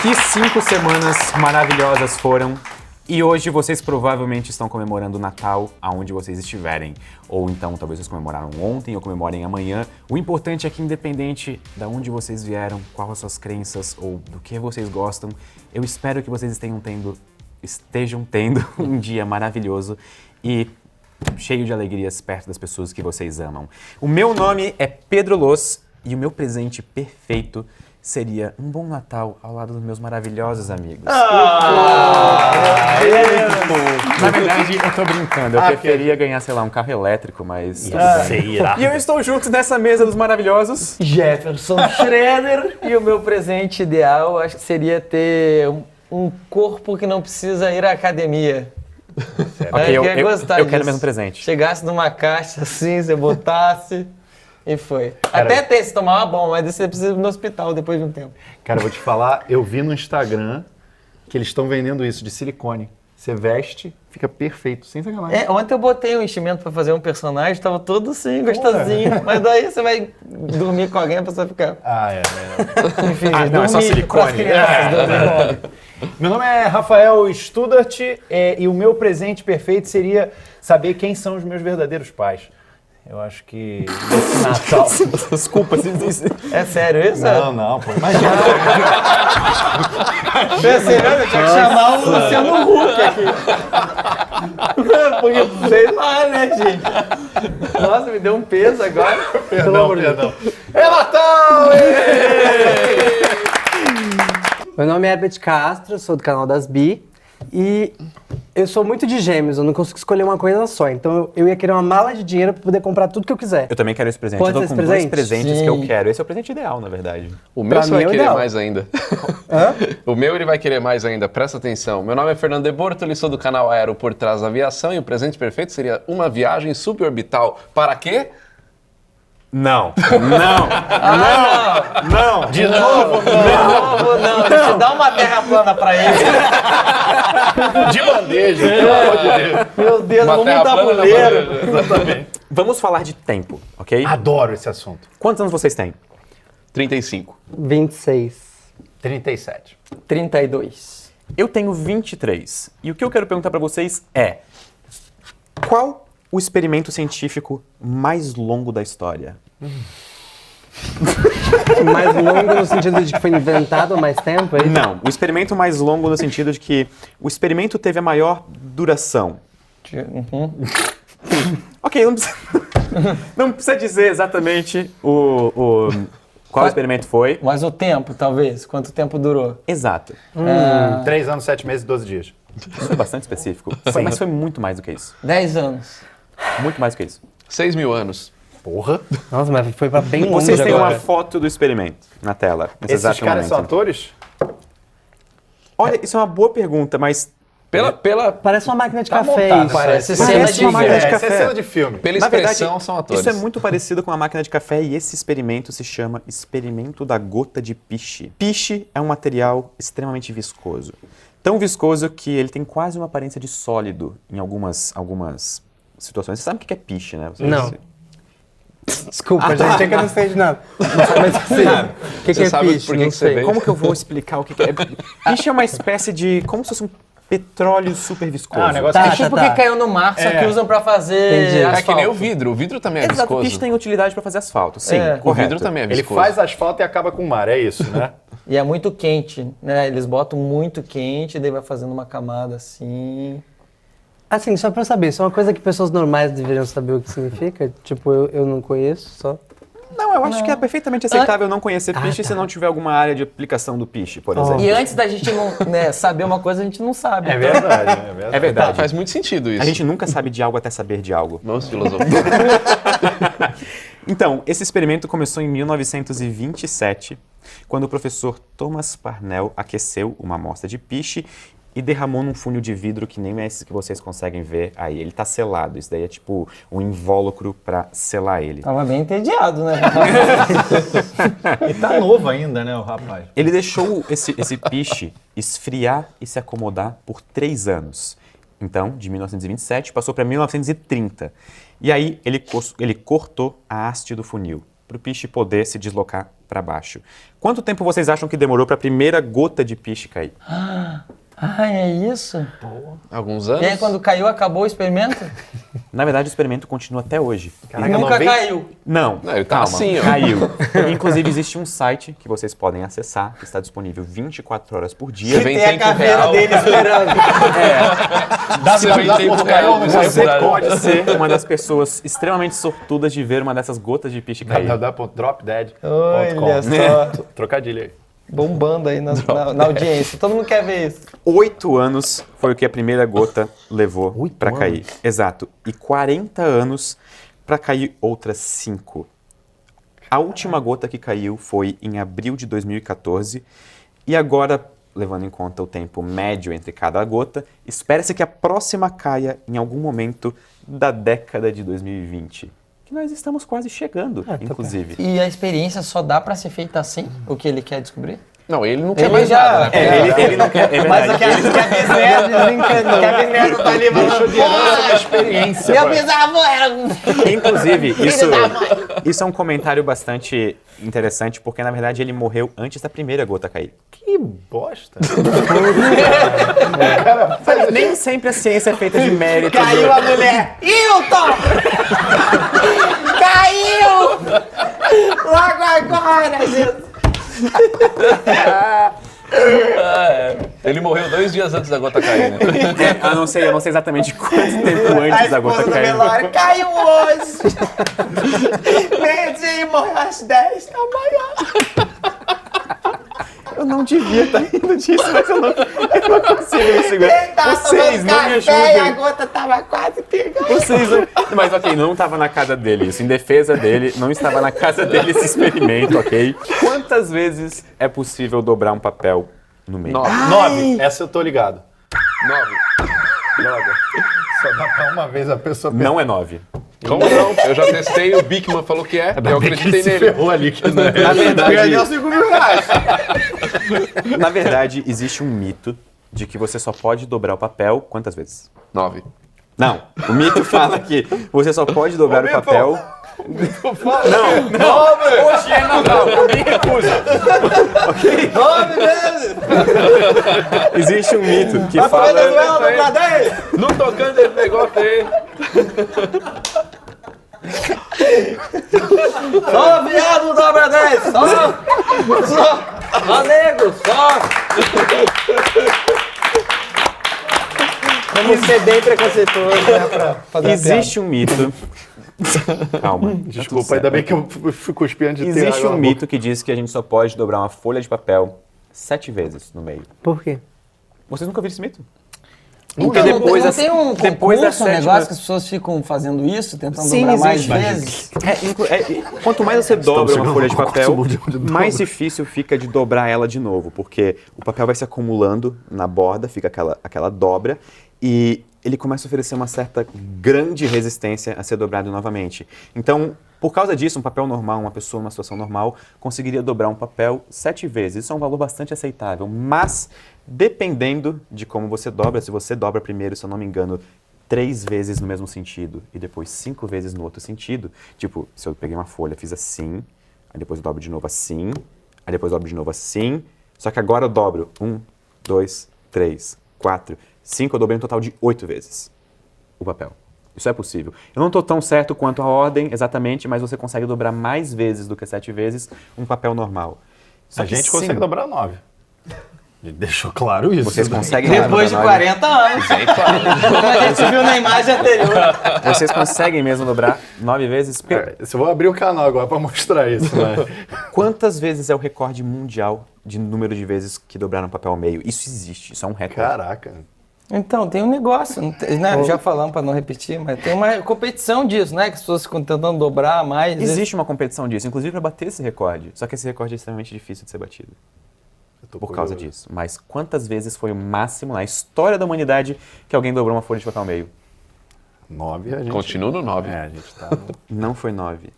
Que 5 semanas maravilhosas foram. E hoje vocês provavelmente estão comemorando o Natal aonde vocês estiverem. Ou então talvez vocês comemoraram ontem ou comemorem amanhã. O importante é que independente de onde vocês vieram, quais as suas crenças ou do que vocês gostam, eu espero que vocês estejam tendo um dia maravilhoso e cheio de alegrias perto das pessoas que vocês amam. O meu nome é Pedro Loz e o meu presente perfeito seria um bom Natal ao lado dos meus maravilhosos amigos. Na verdade, eu tô brincando. Eu preferia ganhar, sei lá, um carro elétrico, mas tudo bem. E eu estou junto nessa mesa dos maravilhosos Jefferson Schroeder. E o meu presente ideal, acho que seria ter um corpo que não precisa ir à academia. Ok, eu quero o mesmo presente. Chegasse numa caixa assim, você botasse... E foi. Até ter se tomar uma bomba, mas você precisa ir no hospital depois de um tempo. Cara, eu vou te falar, eu vi no Instagram que eles estão vendendo isso de silicone. Você veste, fica perfeito, sem sacanagem. Ontem eu botei um enchimento pra fazer um personagem, tava todo assim, gostosinho. Mas daí você vai dormir com alguém, a pessoa fica... Enfim, não, é só silicone. Meu nome é Rafael Studart e o meu presente perfeito seria saber quem são os meus verdadeiros pais. Eu acho que esse Natal... Desculpa. É sério isso? Não, pô, imagina. Eu tinha que chamar o Luciano Huck aqui. Porque, sei lá, né, gente? Nossa, me deu um peso agora. Perdão. É Natal! Meu nome é Herbert Castro, sou do canal das Bi. E eu sou muito de gêmeos, eu não consigo escolher uma coisa só. Então eu ia querer uma mala de dinheiro pra poder comprar tudo que eu quiser. Eu também quero esse presente. Pode eu tô ser com esse dois presente? presentes que eu quero. Esse é o presente ideal, na verdade. O meu você vai querer ideal. mais ainda. Hã? O meu ele vai querer mais ainda, presta atenção. Meu nome é Fernando de Bortoli, sou do canal Aero Por Trás da Aviação e o presente perfeito seria uma viagem suborbital. Para quê? Não. De novo, Não. Deixa eu dar uma terra plana pra ele. de bandeja, pelo amor de Deus. Meu Deus, Uma vamos terra montar plana na tabuleiro. Exatamente. Vamos falar de tempo, ok? Adoro esse assunto. Quantos anos vocês têm? 35. 26. 37. 32. Eu tenho 23. E o que eu quero perguntar pra vocês é: qual o experimento científico mais longo da história? Mais longo no sentido de que foi inventado há mais tempo, é isso? Não, o experimento mais longo no sentido de que o experimento teve a maior duração. Ok, não precisa dizer exatamente qual experimento foi. Mas o tempo, talvez? Quanto tempo durou? Exato. 3 anos, 7 meses e 12 dias. Isso é bastante específico. Mas foi muito mais do que isso. 10 anos. Muito mais do que isso. 6.000 anos. Porra. Nossa, mas foi pra bem longe Vocês têm agora. uma foto do experimento na tela. Nesse Esses exato caras momento. são atores? Olha, isso é uma boa pergunta, mas Parece uma máquina de café montado, isso. parece Parece cena de uma máquina de Essa é café. cena de filme. Pela na verdade, expressão são atores. isso é muito parecido com a máquina de café e esse experimento se chama experimento da gota de piche. Piche é um material extremamente viscoso. Tão viscoso que ele tem quase uma aparência de sólido em algumas situações. Você sabe o que é piche, né? Não. Desculpa, gente, é que eu não sei de nada. Não sabe mais o que o que Você é sabe piche? por que Não que você sei. veio? Como que eu vou explicar o que é? Piche é uma espécie de... como se fosse um petróleo super viscoso. Ah, o negócio Tá, É tipo o que caiu no mar, só que usam pra fazer Entendi. É asfalto. que nem o vidro. O vidro também é Exato, viscoso. piche tem utilidade para fazer asfalto, sim, É. O correto. vidro também é Ele viscoso. faz asfalto e acaba com o mar, é isso, né? E é muito quente, né? Eles botam muito quente, daí vai fazendo uma camada assim. Assim, só pra eu saber, isso é uma coisa que pessoas normais deveriam saber o que significa? Tipo, eu não conheço, só... Não, eu acho que é perfeitamente aceitável não conhecer piche se não tiver alguma área de aplicação do piche, por exemplo. E antes da gente não, saber uma coisa, a gente não sabe. É verdade, é verdade. É verdade. Faz muito sentido isso. A gente nunca sabe de algo até saber de algo. Vamos filosofar. Então, esse experimento começou em 1927, quando o professor Thomas Parnell aqueceu uma amostra de piche e derramou num funil de vidro que nem é esse que vocês conseguem ver aí. Ele tá selado. Isso daí é tipo um invólucro para selar ele. Tava bem entediado, né? E tá novo ainda, né, o rapaz? Ele deixou esse piche esfriar e se acomodar por 3 anos. Então, de 1927, passou para 1930. E aí ele cortou a haste do funil, para o piche poder se deslocar para baixo. Quanto tempo vocês acham que demorou para a primeira gota de piche cair? É isso? Alguns E anos? aí quando caiu, acabou o experimento? Na verdade, o experimento continua até hoje. Nunca caiu. Não, Não, ele tá calma, assim, ó. caiu. Inclusive, existe um site que vocês podem acessar, que está disponível 24 horas por dia. Você vê em Tem a tempo caveira real. dele esperando. Você vê em tempo real. Você pode ser uma das pessoas extremamente sortudas de ver uma dessas gotas de piche cair. www.dropdead.com. Olha só. Trocadilho aí. Bombando aí na audiência. Todo mundo quer ver isso. 8 anos foi o que a primeira gota levou para cair. Exato. E 40 anos para cair outras 5. A última gota que caiu foi em abril de 2014. E agora, levando em conta o tempo médio entre cada gota, espera-se que a próxima caia em algum momento da década de 2020. Que nós estamos quase chegando, inclusive. E a experiência só dá pra ser feita assim? O que ele quer descobrir? Não, ele não quer Ele mais já- nada, né? Ele não quer, é verdade. Kevin Neto tá ali A experiência. Meu bisavô era... Inclusive, isso é um comentário bastante interessante, porque na verdade ele morreu antes da primeira gota cair. Que bosta. Nem sempre a ciência é feita de mérito. Caiu a mulher. Hilton! Caiu! Logo agora, Jesus! Ele morreu 2 dias antes da gota cair, né? Eu não sei exatamente quanto tempo antes da gota cair. Caiu hoje! Meio-dia morreu às 10 da manhã. Eu não devia estar rindo disso, mas eu não consigo me segurar. Vocês não me ajudam. gota tava quase pegando. Vocês não... Mas ok, não estava na casa dele isso. Em defesa dele, não estava na casa dele esse experimento, ok? Quantas vezes é possível dobrar um papel no meio? 9. Essa eu tô ligado. 9. Droga. Só dá pra uma vez a pessoa Não é 9. Como não? Eu já testei, o Bickman falou que é, eu acreditei se nele. ferrou ali. Que não é. Na verdade, Ganhou 5 mil reais. na verdade, existe um mito de que você só pode dobrar o papel quantas vezes? 9. Não, o mito fala que você só pode dobrar o papel... Hoje é Natal. Eu me recuso. Existe um mito que fala... Não tocando esse negócio aí. Só viado dobra 10! Só nego! Só! Vamos ser bem preconceituosos, né? Pra fazer Existe um mito... Calma. Desculpa, ainda bem que eu fui cuspindo de ter Existe água um na mito que diz que a gente só pode dobrar uma folha de papel 7 vezes no meio. Por quê? Vocês nunca viram esse mito? Porque Então, depois não tem um depois da concurso, um sétima- negócio que as pessoas ficam fazendo isso, tentando Sim, dobrar mais existe. vezes? Quanto mais você dobra uma chegando folha no de papel, concurso mundial de mais difícil fica de dobrar ela de novo, porque o papel vai se acumulando na borda, fica aquela dobra, e ele começa a oferecer uma certa grande resistência a ser dobrado novamente. Então, por causa disso, um papel normal, uma pessoa numa situação normal, conseguiria dobrar um papel 7 vezes. Isso é um valor bastante aceitável, mas dependendo de como você dobra, se você dobra primeiro, se eu não me engano, 3 vezes no mesmo sentido e depois 5 vezes no outro sentido, tipo, se eu peguei uma folha, fiz assim, aí depois eu dobro de novo assim, aí depois eu dobro de novo assim, só que agora eu dobro 1, 2, 3, 4, 5, eu dobrei um total de 8 vezes o papel. Isso é possível. Eu não estou tão certo quanto a ordem, exatamente, mas você consegue dobrar mais vezes do que 7 vezes um papel normal. Só A que gente sim, consegue dobrar 9. Ele deixou claro isso. Vocês conseguem Depois de dobrar 40 anos. Como a gente viu na imagem anterior. Vocês conseguem mesmo dobrar 9 vezes? Se eu vou abrir o canal agora pra mostrar isso, né? Quantas vezes é o recorde mundial de número de vezes que dobraram papel ao meio? Isso existe, isso é um recorde. Caraca. Então, tem um negócio, não tem, né? Já falamos para não repetir, mas tem uma competição disso, né? Que as pessoas ficam tentando dobrar mais. às vezes. Existe uma competição disso, inclusive para bater esse recorde. Só que esse recorde é extremamente difícil de ser batido. Por causa disso. Mas quantas vezes foi o máximo na história da humanidade que alguém dobrou uma folha de papel ao meio? 9 a gente... Continua no 9. É, a gente tá... Não foi 9.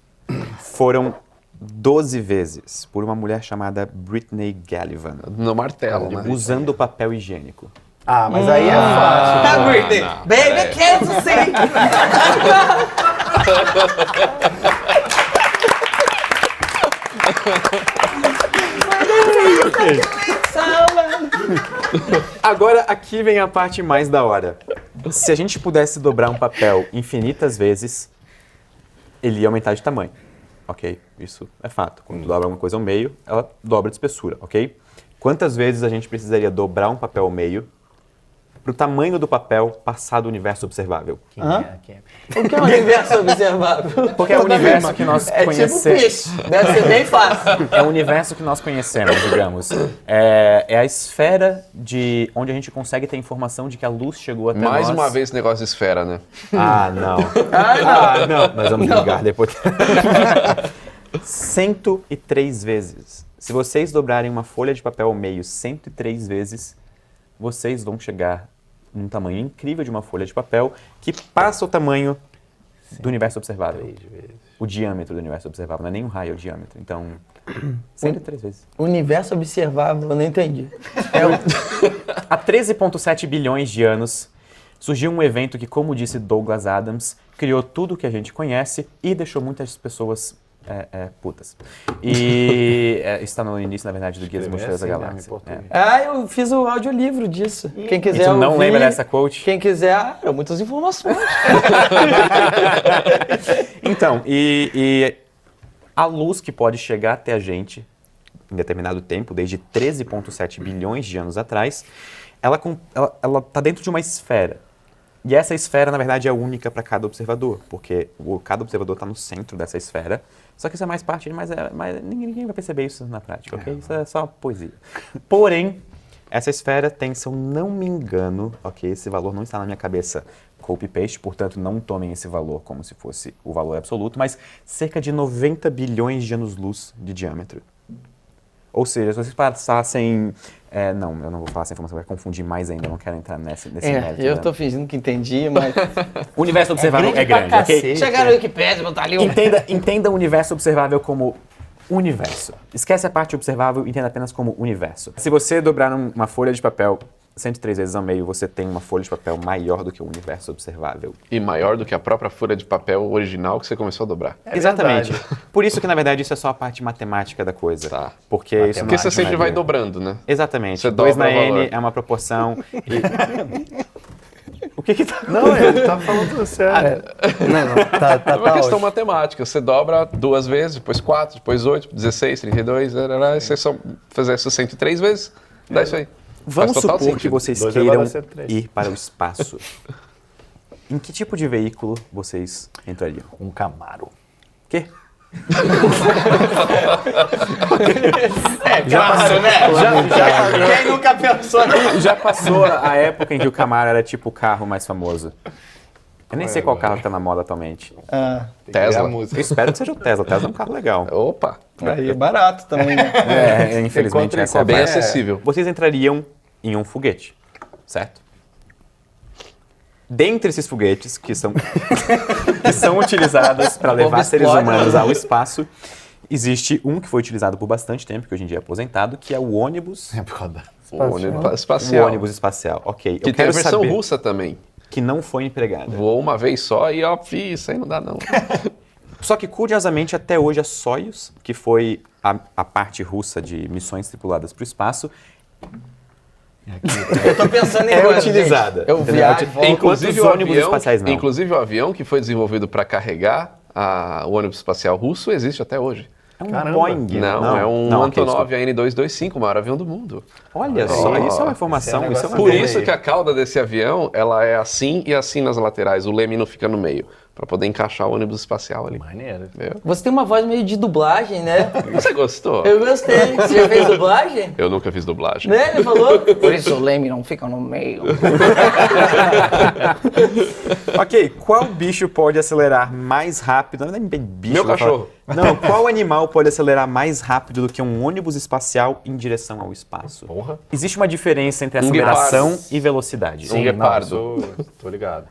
Foram 12 vezes por uma mulher chamada Brittany Gallivan, No martelo, né? usando papel higiênico. Ah, mas aí é fácil. Tá, Britney. Baby, can't you see? Agora aqui vem a parte mais da hora. Se a gente pudesse dobrar um papel infinitas vezes, ele ia aumentar de tamanho, ok? Isso é fato. Quando tu dobra uma coisa ao meio, ela dobra de espessura, ok? Quantas vezes a gente precisaria dobrar um papel ao meio para o tamanho do papel passar do universo observável? Quem é? O que é um universo observável? Porque é o universo que nós É tipo conhecemos. peixe. Deve ser bem fácil. É o universo que nós conhecemos, digamos. É a esfera de onde a gente consegue ter informação de que a luz chegou até Mais nós. uma vez negócio de esfera, né? Ah, não. Ah, não. Nós vamos ligar depois. 103 vezes. Se vocês dobrarem uma folha de papel ao meio 103 vezes, vocês vão chegar num tamanho incrível de uma folha de papel que passa o tamanho do universo observável. O diâmetro do universo observável, não é nem o raio, é o diâmetro. Então, 103 vezes. Universo observável, eu não entendi. Há 13,7 bilhões de anos, surgiu um evento que, como disse Douglas Adams, criou tudo o que a gente conhece e deixou muitas pessoas putas. E isso está no início, na verdade, do Guia dos Mochileiros da Galáxia. Eu fiz o audiolivro disso. Quem E quiser tu não ouvir, lembra dessa quote? Quem quiser, muitas informações. Então, e a luz que pode chegar até a gente em determinado tempo, desde 13,7 bilhões de anos atrás, ela está dentro de uma esfera. E essa esfera, na verdade, é única para cada observador, porque cada observador está no centro dessa esfera. Só que isso é mais parte, mas ninguém vai perceber isso na prática, ok? Isso é só poesia. Porém, essa esfera tem, se eu não me engano, ok? Esse valor não está na minha cabeça copy-paste, portanto, não tomem esse valor como se fosse o valor absoluto, mas cerca de 90 bilhões de anos-luz de diâmetro. Ou seja, se vocês passassem... não, eu não vou falar essa informação, vai confundir mais ainda, eu não quero entrar nesse mérito. Eu tô fingindo que entendi, mas... O universo observável é grande, ok? Chegaram no Wikipedia, botar ali um... Entenda o universo observável como universo. Esquece a parte observável, entenda apenas como universo. Se você dobrar uma folha de papel 103 vezes ao meio, você tem uma folha de papel maior do que o universo observável. E maior do que a própria folha de papel original que você começou a dobrar. Exatamente. Por isso que, na verdade, isso é só a parte matemática da coisa. Tá. Porque isso Porque não você sempre vai adicionaria. dobrando, né? Exatamente. Você 2 na dobra o N valor. é uma proporção. O que tá... Não, ele tá falando sério. Não, tá É uma questão ótimo. matemática. Você dobra 2 vezes, depois 4, depois 8, 16, 32, e você só fazer isso 103 vezes, dá isso aí. Vamos Faz total supor que sentido. vocês 2 queiram elevado a 103. ir para o espaço. Em que tipo de veículo vocês entrariam? Um Camaro. Quê? Claro, né? Quem nunca pensou nisso? Já passou a época em que o Camaro era tipo o carro mais famoso. Eu nem sei qual carro que tá na moda atualmente. Tesla. Eu espero que seja o Tesla. O Tesla é um carro legal. Opa, Aí é barato também, né? Infelizmente essa é a bem parte. acessível. Vocês entrariam em um foguete, certo? Dentre esses foguetes que são utilizados para levar povo seres explode, humanos né? ao espaço, existe um que foi utilizado por bastante tempo, que hoje em dia é aposentado, que é o ônibus, o ônibus o espacial. ônibus espacial. Ok, Que eu tem a quero versão saber russa também. que não foi empregada. Voou uma vez só e ó, isso aí não dá não. Só que, curiosamente, até hoje a Soyuz, que foi a parte russa de missões tripuladas para o espaço, Eu tô pensando em é coisa, utilizada. gente. Eu entendeu? viajo, volto. Enquanto os ônibus espaciais não. Inclusive o avião que foi desenvolvido para carregar o ônibus espacial russo existe até hoje. É um Caramba. Boeing. Não, é um não, ok, Antonov desculpa. AN-225, o maior avião do mundo. Olha só, isso é uma informação, Esse é um isso é uma Por Vem isso aí. que a cauda desse avião, ela é assim e assim nas laterais, o leme não fica no meio, para poder encaixar o ônibus espacial ali. Maneiro. Viu? Você tem uma voz meio de dublagem, né? Você gostou? Eu gostei. Você já fez dublagem? Eu nunca fiz dublagem. Né? Ele falou. Por isso o Leme não fica no meio. Ok, qual bicho pode acelerar mais rápido? Não é bem bicho. Meu eu vou cachorro. falar. Não, qual animal pode acelerar mais rápido do que um ônibus espacial em direção ao espaço? Porra. Existe uma diferença entre Um aceleração guepardo. e velocidade. Um guepardo. Não, tô ligado.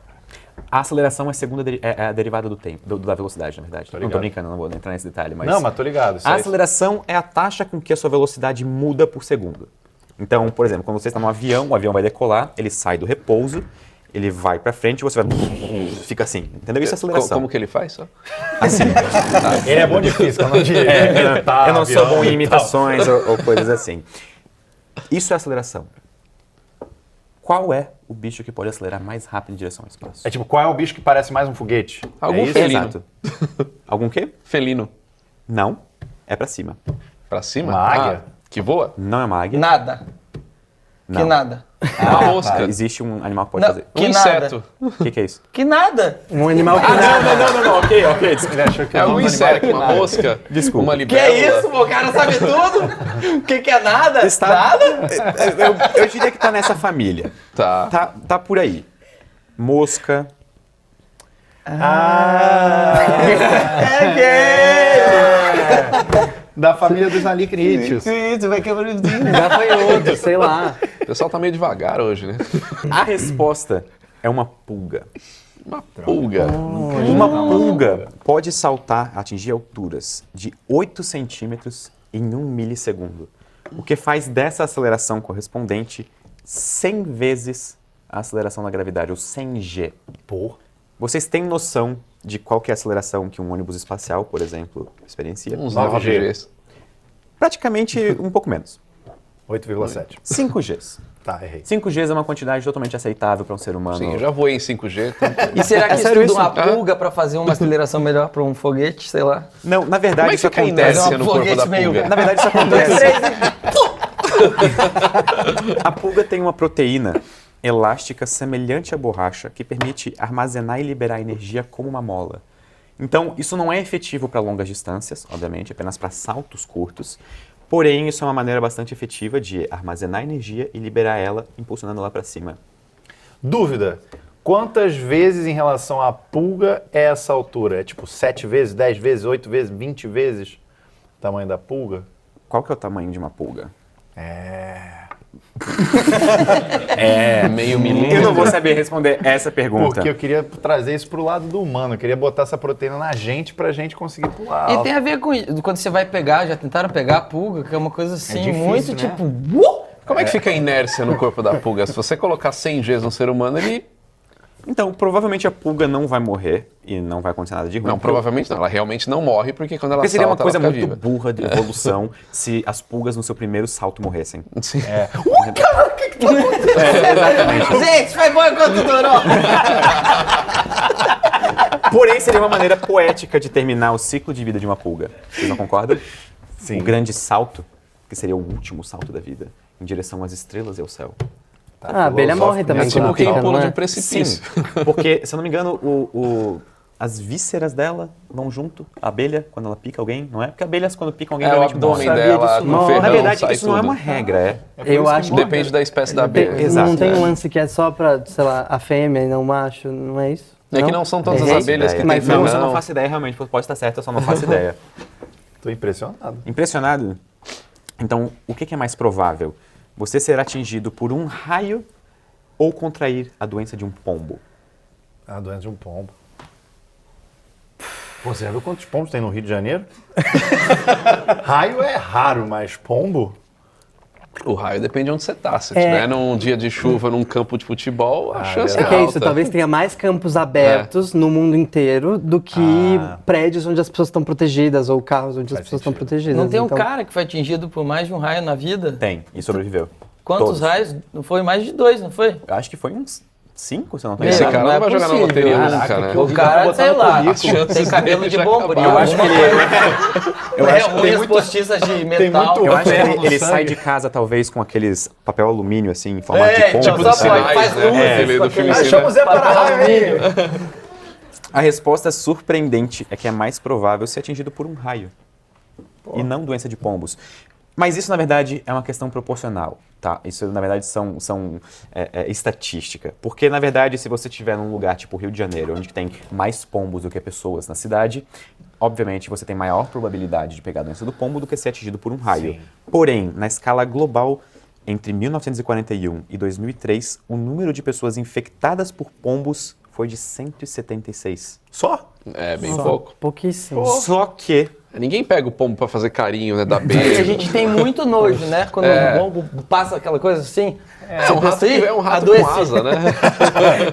A aceleração é a derivada do tempo, da velocidade, na verdade. Não tô ligado. brincando, não vou entrar nesse detalhe, mas... Não, mas tô ligado. Isso A aí- aceleração é a taxa com que a sua velocidade muda por segundo. Então, por exemplo, quando você está num avião, o avião vai decolar, ele sai do repouso ele vai pra frente e você vai... Fica assim, entendeu? Isso é aceleração. Como que ele faz? Só? Assim. Ele é bom de física, não de... Eu não sou bom em imitações ou coisas assim. Isso é aceleração. Qual é o bicho que pode acelerar mais rápido em direção ao espaço? É tipo, qual é o bicho que parece mais um foguete? Algum isso? felino. Exato. Algum quê? Felino. Não. É pra cima. Pra cima? Uma águia? Que voa? Não é uma águia. Nada. Não. Que nada. Uma mosca. Existe um animal que pode Não, fazer. Um que inseto. nada. O que é isso? Que nada. Um animal que Não. Ok. Ele achou que É o um nome do inseto, animal uma era mosca. Desculpa. Uma Que libélula. é isso, pô? O cara sabe tudo. O que é nada? Nada? Eu diria que tá nessa família. Tá. Tá por aí. Mosca. É gay. Da família dos alicrídeos. Isso, vai quebrar os dentes. gafanhoto, sei lá. O pessoal tá meio devagar hoje, né? A resposta é uma pulga. Uma pulga. Uma pulga pode saltar, atingir alturas de 8 centímetros em 1 milissegundo, o que faz dessa aceleração correspondente 100 vezes a aceleração da gravidade, ou 100G. Pô. Vocês têm noção de qual que é a aceleração que um ônibus espacial, por exemplo, experiencia? Uns 9G. 9Gs. Praticamente um pouco menos. 8,7. 5Gs. Tá, errei. 5Gs é uma quantidade totalmente aceitável para um ser humano. Sim, eu já voei em 5G. Então... E será que sério estuda isso? uma pulga pra fazer uma aceleração melhor pra um foguete, sei lá? Não, na Como verdade é que isso fica a acontece. inércia no corpo foguete da meio- pulga? Na verdade isso acontece. A pulga tem uma proteína elástica semelhante à borracha que permite armazenar e liberar energia como uma mola. Então, isso não é efetivo para longas distâncias, obviamente, apenas para saltos curtos. Porém, isso é uma maneira bastante efetiva de armazenar energia e liberar ela, impulsionando ela para cima. Dúvida. Quantas vezes em relação à pulga é essa altura? É tipo 7 vezes, 10 vezes, 8 vezes, 20 vezes o tamanho da pulga? Qual que é o tamanho de uma pulga? Meio milímetro. Eu não vou saber responder essa pergunta. Porque eu queria trazer isso pro lado do humano. Eu queria botar essa proteína na gente pra gente conseguir pular E alto. tem a ver com quando você vai pegar, já tentaram pegar a pulga, que é uma coisa assim, difícil, muito né? tipo... Como é que fica a inércia no corpo da pulga? Se você colocar 100 Gs no ser humano, ele... Então, provavelmente a pulga não vai morrer e não vai acontecer nada de ruim. Não, provavelmente não. Ela realmente não morre, porque quando ela Porque seria uma salta, coisa ela fica muito viva. burra de evolução se as pulgas no seu primeiro salto morressem. Sim. Gente, foi bom enquanto durou. Porém, seria uma maneira poética de terminar o ciclo de vida de uma pulga. Vocês não concordam? Sim. O grande salto, que seria o último salto da vida, em direção às estrelas e ao céu. A abelha morre também. É tipo quando quem pica, pula não de é? um precipício. Porque, se eu não me engano, as vísceras dela vão junto. A abelha, quando ela pica alguém, não é? Porque abelhas, quando picam alguém, É o realmente abdômen morrem. dela, no não. ferrão, Na verdade, sai isso não é tudo. uma regra, é. Eu acho que Depende da espécie da abelha. Exato, não tem né? um lance que é só pra, sei lá, a fêmea e não o macho, não é isso? É que não são todas as Errei? abelhas que têm Mas Não, ferrão. eu só não faço ideia, realmente. Pode estar certo, eu só não faço ideia. Tô impressionado. Impressionado? Então, o que é mais provável? Você ser atingido por um raio ou contrair a doença de um pombo? A doença de um pombo. Pô, você já viu quantos pombos tem no Rio de Janeiro? Raio é raro, mas pombo? O raio depende de onde você tá. Se É. tiver num dia de chuva, num campo de futebol, a chance é É que é alta. isso, talvez tenha mais campos abertos no mundo inteiro do que prédios onde as pessoas estão protegidas ou carros onde as pessoas estão protegidas. Não tem um Então, cara que foi atingido por mais de um raio na vida? Tem, e sobreviveu. Quantos Todos. raios? Não foi mais de 2, não foi? Eu acho que foi uns 5, se eu não tô Esse enganado. cara não é não vai jogar na possível. loteria Caraca, nunca, né? que O horrível. cara, botar sei no lá, currículo. tem cabelo de já bombril. acabaram. Eu acho que ele... É unhas postiças de metal. muito- Eu acho que ferro ele, no ele sangue. sai de casa, talvez, com aqueles papel alumínio, assim, em formato de É, pombo. tipo, dos só pode, sinais, faz né? luzes Aquele com do filme aquele Achamos Zé papel para raio aí. alumínio. A resposta surpreendente é que é mais provável ser atingido por um raio. E não doença de pombos. Mas isso, na verdade, é uma questão proporcional, tá? Isso, na verdade, são estatística. Porque, na verdade, se você estiver num lugar tipo Rio de Janeiro, onde tem mais pombos do que pessoas na cidade, obviamente você tem maior probabilidade de pegar a doença do pombo do que ser atingido por um raio. Sim. Porém, na escala global, entre 1941 e 2003, o número de pessoas infectadas por pombos foi de 176. Só? É, bem pouco. pouquíssimo. Só que Ninguém pega o pombo pra fazer carinho, né? Dar Porque a beijo. gente tem muito nojo, né? Quando o pombo passa aquela coisa assim. É um rato, é um rato com adoece. asa, né?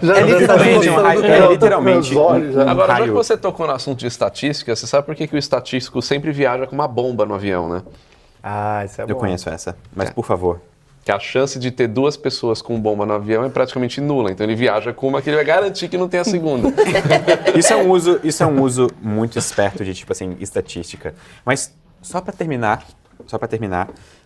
Já literalmente um raio. É literalmente Meus olhos, um Agora, já que raio. você tocou no assunto de estatística, você sabe por que o estatístico sempre viaja com uma bomba no avião, né? Ah, isso é bom. Eu conheço essa, mas por favor. Que a chance de ter 2 pessoas com bomba no avião é praticamente nula. Então ele viaja com uma que ele vai garantir que não tem a segunda. Isso é um uso muito esperto de, tipo assim, estatística. Mas só pra terminar,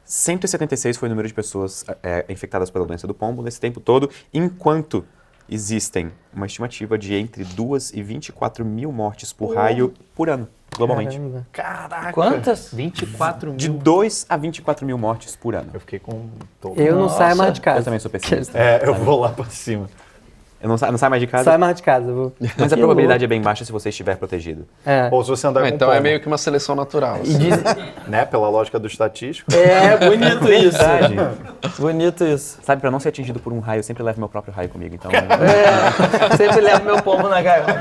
176 foi o número de pessoas infectadas pela doença do pombo nesse tempo todo, enquanto existem uma estimativa de entre 2 e 24 mil mortes por raio por ano, globalmente. Caramba. Caraca. Quantas? 24 De mil. 2 a 24 mil mortes por ano. Eu fiquei com... Eu não saio mais de Eu casa. também sou pessimista. Eu vou lá pra cima. Eu não saio mais de casa, Sai mais de casa. Eu vou... mas a probabilidade é bem baixa se você estiver protegido. É. Ou se você andar com Então pombo, é meio que uma seleção natural. E assim. diz... né? Pela lógica do estatístico. É, bonito isso. Verdade. Bonito isso. Sabe, pra não ser atingido por um raio, eu sempre levo meu próprio raio comigo, então... Sempre levo meu pombo na gaiola.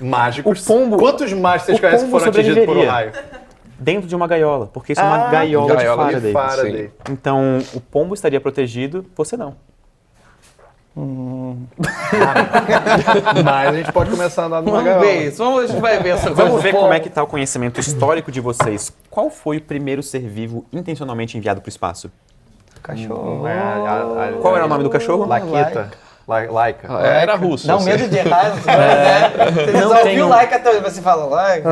Mágicos. O pombo- Quantos mágicos vocês o conhecem que pombo foram atingidos por um raio? sobreviveria. Dentro de uma gaiola, porque isso é uma gaiola de gaiola Faraday. de Faraday. Então, o pombo estaria protegido, você não. Mas a gente pode começar a andar numa Vamos gaiola. ver isso. A gente vai ver essa coisa. Vamos do ver pombo. como é que tá o conhecimento histórico de vocês. Qual foi o primeiro ser vivo intencionalmente enviado para o espaço? Cachorro. Qual era o nome do cachorro? Laqueta. Laika. Era russo. Dá um assim. medo de errar, né? Você Não não tem ouviu um- like até hoje, você fala like.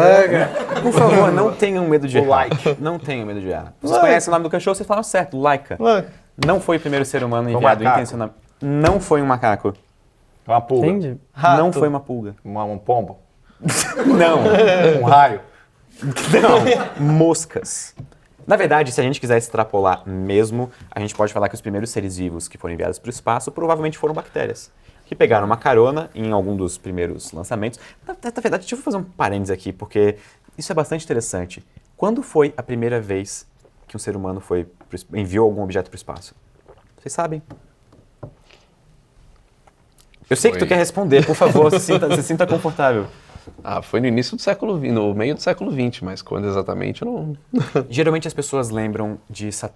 Por favor, não tenham medo de O errar. like. Não tenham medo de errar. Vocês conhecem o nome do cachorro, vocês falam certo, Laika. Não foi o primeiro ser humano enviado macaco. intencionalmente. Não foi um macaco. Uma pulga. Entende? Não foi uma pulga. Um pombo. Não. Um raio. Não, moscas. Na verdade, se a gente quiser extrapolar mesmo, a gente pode falar que os primeiros seres vivos que foram enviados para o espaço provavelmente foram bactérias, que pegaram uma carona em algum dos primeiros lançamentos. Na verdade, deixa eu fazer um parênteses aqui, porque isso é bastante interessante. Quando foi a primeira vez que um ser humano enviou algum objeto para o espaço? Vocês sabem? Eu sei que tu Foi. quer responder, por favor, se sinta confortável. Foi no início do século XX, no meio do século XX, mas quando exatamente eu não... Geralmente as pessoas lembram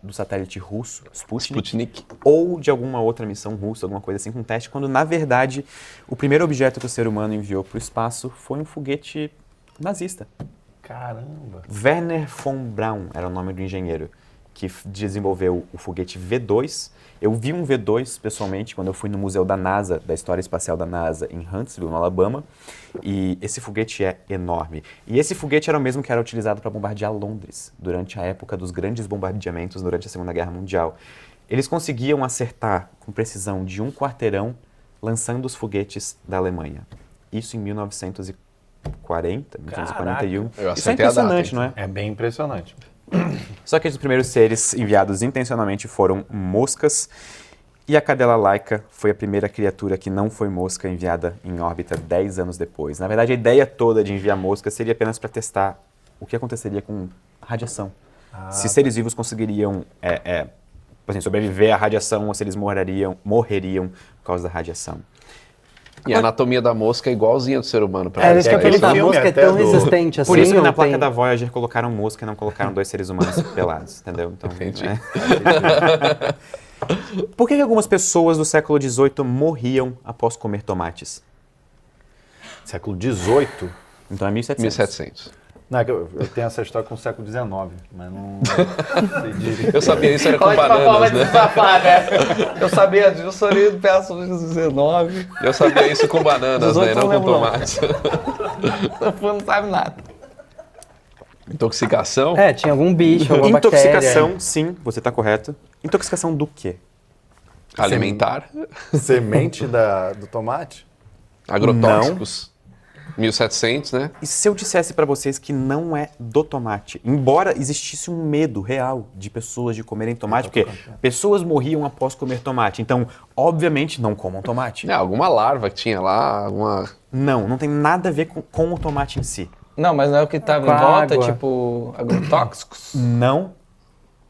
do satélite russo, Sputnik, Sputnik. ou de alguma outra missão russa, alguma coisa assim com teste, quando na verdade o primeiro objeto que o ser humano enviou para o espaço foi um foguete nazista. Caramba. Werner von Braun era o nome do engenheiro que desenvolveu o foguete V2. Eu vi um V2 pessoalmente quando eu fui no Museu da NASA, da História Espacial da NASA, em Huntsville, no Alabama, e esse foguete é enorme. E esse foguete era o mesmo que era utilizado para bombardear Londres, durante a época dos grandes bombardeamentos durante a Segunda Guerra Mundial. Eles conseguiam acertar com precisão de um quarteirão lançando os foguetes da Alemanha. Isso em 1940, 1941. Eu Isso é acertei a data, impressionante, então. não é? É bem impressionante. Só que os primeiros seres enviados intencionalmente foram moscas, e a cadela laica foi a primeira criatura que não foi mosca enviada em órbita 10 anos depois. Na verdade, a ideia toda de enviar moscas seria apenas para testar o que aconteceria com radiação. Se seres vivos conseguiriam por exemplo, sobreviver à radiação ou se eles morreriam por causa da radiação. E a anatomia da mosca é igualzinha do ser humano. É, isso que eu ia aquele perguntar, a filme mosca é até tão do- resistente assim? Por isso que ou na placa tem- da Voyager colocaram mosca e não colocaram 2 seres humanos pelados, entendeu? Então, Entendi. Por que algumas pessoas do século XVIII morriam após comer tomates? Século XVIII. Então é 1700. 1700. Não, é que eu tenho essa história com o século XIX, mas não sei direito. Eu sabia, isso era com Ótima forma bananas, de né? safar, né? Eu sabia disso ali do peço 19. Eu sabia isso com bananas, 18 né? Não não com lembro, não. tomates. Não sabe nada. Intoxicação? É, tinha algum bicho, alguma Intoxicação, sim, você está correto. Intoxicação do quê? Alimentar? Semente do tomate? Agrotóxicos? 1700, né? E se eu dissesse para vocês que não é do tomate? Embora existisse um medo real de pessoas de comerem tomate, porque pessoas morriam após comer tomate. Então, obviamente, não comam tomate. Alguma larva que tinha lá, alguma... Não tem nada a ver com o tomate em si. Não, mas não é o que tava Com em a volta, água. tipo, agrotóxicos? Não,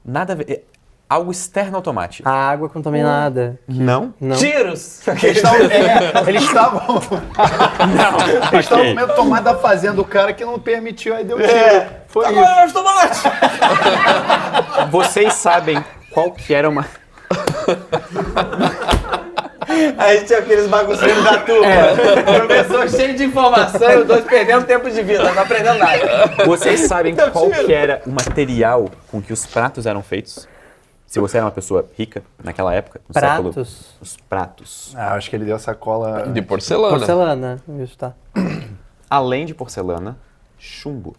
nada a ver. Algo externo ao tomate. A água contaminada. Não? Não. Tiros! Eles estavam comendo tomate da fazenda do cara que não permitiu, aí deu tiro. Foi isso. Agora nós tomate! Vocês sabem qual que era uma... A gente tinha aqueles bagunceiros da turma. O professor cheio de informação e os dois perdendo tempo de vida, não aprendendo nada. Vocês sabem qual que era o material com que os pratos eram feitos? Se você era uma pessoa rica naquela época, no século... Pratos? Os pratos. Acho que ele deu sacola. De porcelana. Porcelana. Isso, tá. Além de porcelana, chumbo.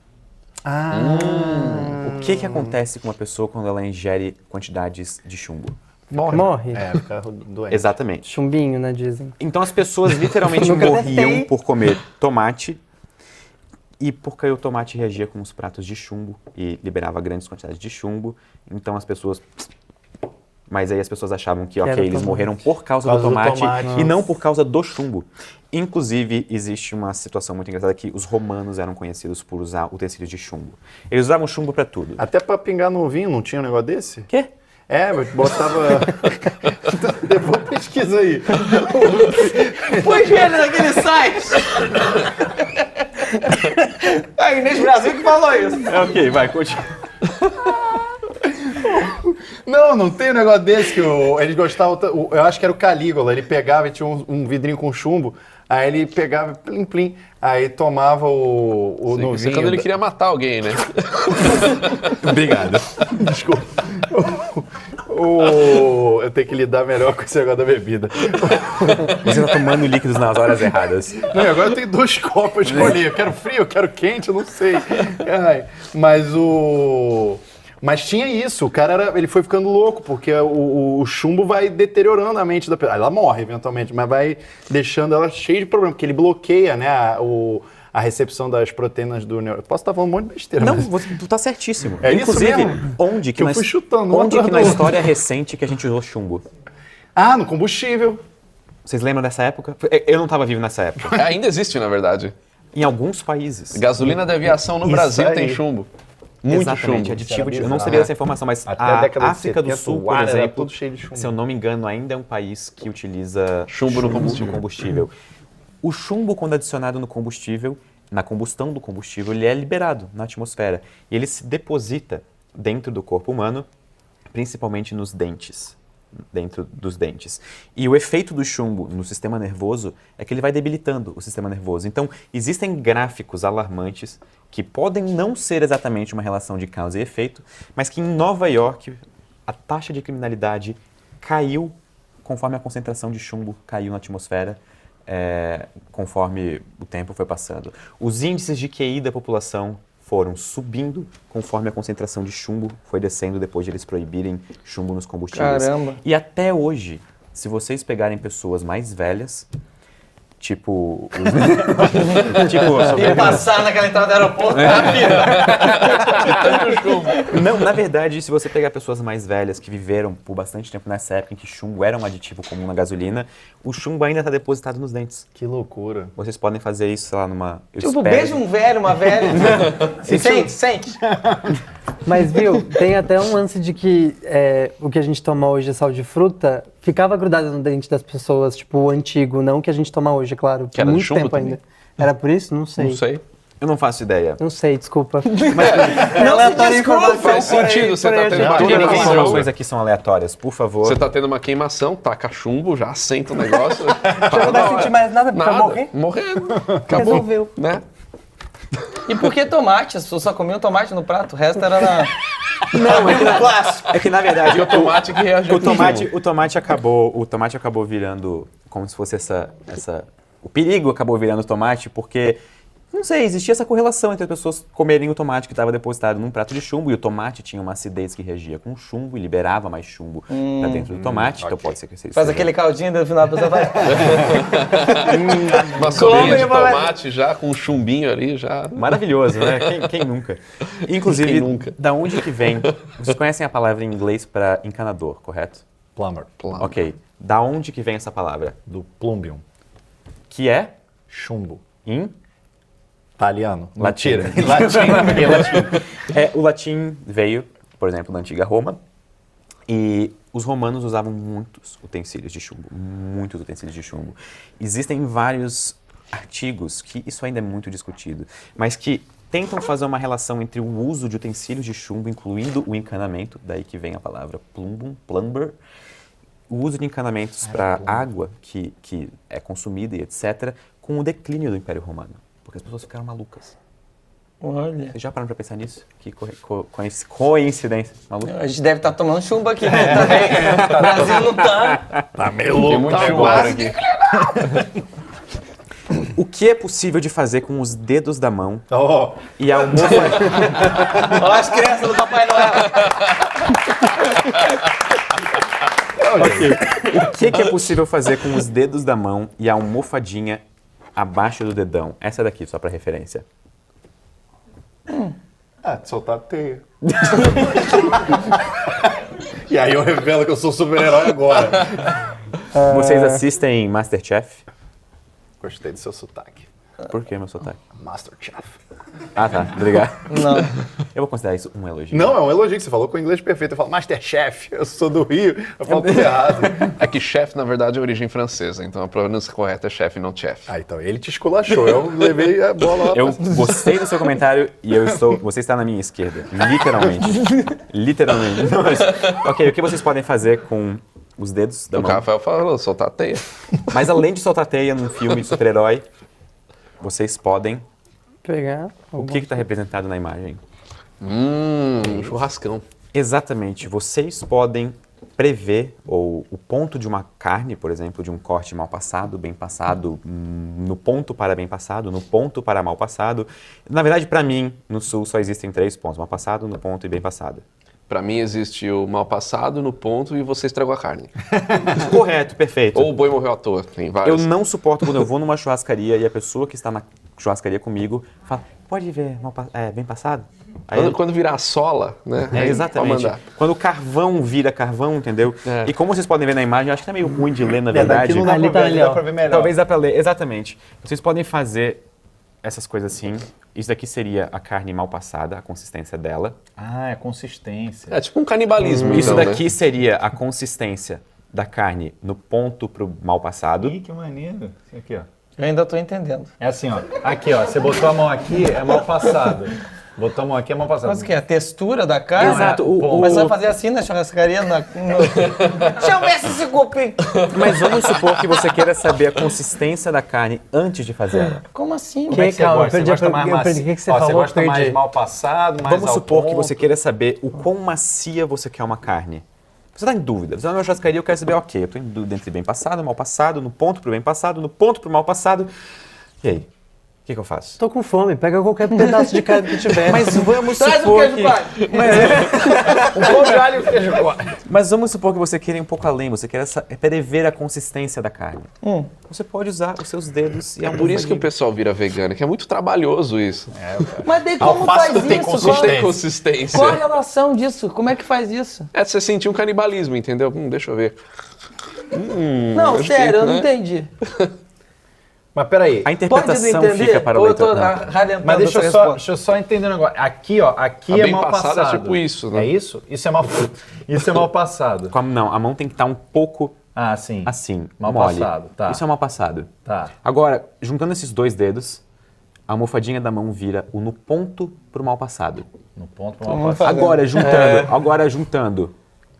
O que acontece com uma pessoa quando ela ingere quantidades de chumbo? Morre. Fica doente. Exatamente. Chumbinho, né, dizem. Então as pessoas literalmente Nunca morriam testei. por comer tomate e porque o tomate reagia com os pratos de chumbo e liberava grandes quantidades de chumbo. Então as pessoas... Mas aí as pessoas achavam que, era ok, eles tomate. morreram por causa do tomate e não por causa do chumbo. Inclusive, existe uma situação muito engraçada que os romanos eram conhecidos por usar utensílios de chumbo. Eles usavam chumbo pra tudo. Até pra pingar no vinho, não tinha um negócio desse? Quê? Mas botava... Depois pesquisa aí. Põe ele naquele site! A Inês Brasil que falou isso. Ok, vai, continua. Não tem um negócio desse que eles gostavam... Eu acho que era o Calígula. Ele pegava e tinha um vidrinho com chumbo. Aí ele pegava, plim, plim. Aí tomava o no Isso é vinho. quando ele queria matar alguém, né? Obrigado. Desculpa. Eu tenho que lidar melhor com esse negócio da bebida. Você tá tomando líquidos nas horas erradas. Não, agora eu tenho 2 copos pra escolher. Eu quero frio, eu quero quente, eu não sei. Mas tinha isso, o cara ele foi ficando louco, porque o chumbo vai deteriorando a mente da pessoa. Ela morre eventualmente, mas vai deixando ela cheia de problemas, porque ele bloqueia, né, a recepção das proteínas do neurônio. Posso estar falando um monte de besteira, Não, mas... tu tá certíssimo. É isso Inclusive, mesmo? onde que Que eu fui chutando um onde atrás que do na outro. história recente que a gente usou chumbo? No combustível. Vocês lembram dessa época? Eu não tava vivo nessa época. Ainda existe, na verdade. Em alguns países. Gasolina de aviação no Isso Brasil aí. tem chumbo. Muito Exatamente, chumbo. aditivo de... Eu bizarro. não sabia dessa informação, mas Até a a década de África do 70, Sul, o por ar era exemplo, todo cheio de chumbo. se eu não me engano, ainda é um país que utiliza Chumbo no combustível. combustível. O chumbo, quando adicionado no combustível, na combustão do combustível, ele é liberado na atmosfera. E ele se deposita dentro do corpo humano, principalmente nos dentes. Dentro dos dentes. E o efeito do chumbo no sistema nervoso é que ele vai debilitando o sistema nervoso. Então, existem gráficos alarmantes que podem não ser exatamente uma relação de causa e efeito, mas que em Nova York a taxa de criminalidade caiu conforme a concentração de chumbo caiu na atmosfera, conforme o tempo foi passando. Os índices de QI da população foram subindo conforme a concentração de chumbo foi descendo depois de eles proibirem chumbo nos combustíveis. Caramba. E até hoje, se vocês pegarem pessoas mais velhas, tipo... E passar naquela entrada do aeroporto rápido. Não, na verdade, se você pegar pessoas mais velhas que viveram por bastante tempo nessa época em que chumbo era um aditivo comum na gasolina, o chumbo ainda está depositado nos dentes. Que loucura. Vocês podem fazer isso, sei lá, numa... eu Tipo, espero- beija um velho, uma velha. Sente. Mas, viu, tem até um lance de que o que a gente toma hoje, sal de fruta, ficava grudado no dente das pessoas, tipo, o antigo, não o que a gente toma hoje, claro. Que era de muito chumbo tempo também? ainda. Era por isso? Não sei. Não sei. Eu não faço ideia. Não sei, desculpa. Não se desculpa. Faz sentido, você tá tendo uma Todas as queimação. informações aqui são aleatórias, por favor. Você tá tendo uma queimação, taca chumbo, já assenta o negócio. Já não vai sentir mais nada pra morrer? Morrendo. Acabou. Resolveu. Né? E por que tomate? As pessoas só comiam tomate no prato, o resto era na... Não, é que na verdade E o tomate que reagiu o com tomate acabou virando como se fosse o perigo acabou virando tomate porque não sei, existia essa correlação entre as pessoas comerem o tomate que estava depositado num prato de chumbo e o tomate tinha uma acidez que reagia com chumbo e liberava mais chumbo para dentro do tomate, então pode ser que seja Faz aquele caldinho e no final a pessoa vai... Uma sopinha de vai- tomate já com um chumbinho ali, já. maravilhoso, né? Quem nunca? Inclusive, Quem nunca? da onde que vem? Vocês conhecem a palavra em inglês para encanador, correto? Plumber. Ok. Da onde que vem essa palavra? Do plumbium. Que é Chumbo. em Italiano. Latim. Mentira. Latim. o latim veio, por exemplo, da antiga Roma E os romanos usavam muitos utensílios de chumbo, muitos utensílios de chumbo. Existem vários artigos que isso ainda é muito discutido, mas que tentam fazer uma relação entre o uso de utensílios de chumbo, incluindo o encanamento, daí que vem a palavra plumbum, plumber, o uso de encanamentos para água que é consumida e etc., com o declínio do Império Romano, porque as pessoas ficaram malucas. Olha. Vocês já pararam pra pensar nisso? Que coincidência. Maluco? A gente deve estar tomando chumbo aqui, né? Também. O Brasil não tá. Tá meio Tem louco muito tá chumbo agora. aqui. O que é possível de fazer com os dedos da mão Ó, e a almofadinha? Olha as crianças do Papai Noel. O que é possível fazer com os dedos da mão e a almofadinha abaixo do dedão? Essa daqui, só pra referência. Soltar a teia. E aí eu revelo que eu sou super-herói agora. Vocês assistem Masterchef? Gostei do seu sotaque. Por que meu sotaque? Masterchef. Ah, tá. Obrigado. Não. Eu vou considerar isso um elogio. Não, é um elogio que você falou com o inglês perfeito. Eu falo Masterchef, eu sou do Rio, eu falo tudo errado. É que chef, na verdade, é origem francesa, então a pronúncia correta é chefe, não chef. Ah, então ele te esculachou, eu levei a bola lá Eu gostei do seu comentário e você está na minha esquerda. Literalmente. Literalmente. Mas, ok, o que vocês podem fazer com os dedos da O mão? Rafael falou, soltar a teia. Mas além de soltar teia num filme de super-herói, vocês podem... Pegar. O que está representado na imagem? Um churrascão. Exatamente. Vocês podem prever o ponto de uma carne, por exemplo, de um corte mal passado, bem passado, no ponto para bem passado, no ponto para mal passado. Na verdade, para mim, no Sul só existem 3 pontos: mal passado, no ponto e bem passado. Pra mim existe o mal passado no ponto e você estragou a carne. Correto, perfeito. Ou o boi morreu à toa, tem vários. Eu não suporto quando eu vou numa churrascaria e a pessoa que está na churrascaria comigo fala, pode ver bem passado? Aí Quando virar a sola, né? aí exatamente. pode mandar. Quando o carvão vira carvão, entendeu? É. E como vocês podem ver na imagem, eu acho que tá meio ruim de ler, na daqui verdade. não dá Ali pra tá ver, ali, dá ó. pra ver melhor. Talvez dá pra ler, exatamente. Vocês podem fazer essas coisas assim. Isso daqui seria a carne mal passada, a consistência dela. Ah, é consistência. É tipo um canibalismo, Isso então, daqui né? seria a consistência da carne no ponto pro mal passado. Ih, que maneiro. Isso aqui, ó. Eu ainda tô entendendo. É assim, ó. Aqui, ó. Você botou a mão aqui, é mal passado. Botou a mão aqui, é mal passado. Mas o que? A textura da carne? Exato, Mas você vai fazer assim na churrascaria? Deixa eu ver esse cupim. Mas vamos supor que você queira saber a consistência da carne antes de fazer ela. Como assim? Como é que você Calma, gosta? eu Você perdi gosta a mais pergunta. macio? O que que você Ó, falou? Você gosta mais Perdi. mal passado, mais Vamos ao supor que ponto? você queira saber o quão macia você quer uma carne. Você está em dúvida. Você vai na churrascaria, eu quero saber, ok, eu estou em dúvida entre bem passado, mal passado, no ponto pro bem passado, no ponto pro mal passado. E aí? O que eu faço? Tô com fome, pega qualquer pedaço de carne que tiver. Mas vamos Traz um supor queijo que... coalho. Um pão de alho e um queijo coalho. Mas vamos supor que você queira ir um pouco além, você quer prever a consistência da carne. Você pode usar os seus dedos e É por isso que o pessoal vira vegano, que é muito trabalhoso isso. Mas daí como Alface faz não tem isso? Não consistência. tem consistência. Qual a relação disso? Como é que faz isso? É você sentir um canibalismo, entendeu? Deixa eu ver. Não, acho sério, que, eu não né? entendi. Mas peraí. A Pode interpretação não entender? fica para o Ou eu tô leitor. Não. ralentando Mas deixa essa eu, só, resposta? deixa eu só entender um negócio. Aqui, ó, aqui A é bem mal passada é passado. tipo isso, né? É isso? Isso é mal, isso é mal passado. Não, a mão tem que estar um pouco Ah, sim. assim, Mal mole. passado, tá. Isso é mal passado. Tá. Agora, juntando esses 2 dedos, a almofadinha da mão vira o no ponto pro mal passado. No ponto pro mal passado. Agora juntando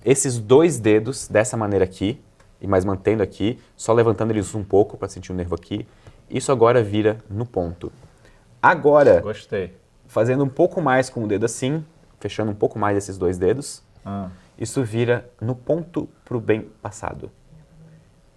esses 2 dedos dessa maneira aqui, e mais mantendo aqui, só levantando eles um pouco para sentir o nervo aqui, isso agora vira no ponto. Agora, Gostei. fazendo um pouco mais com o dedo assim, fechando um pouco mais esses 2 dedos, isso vira no ponto pro bem passado.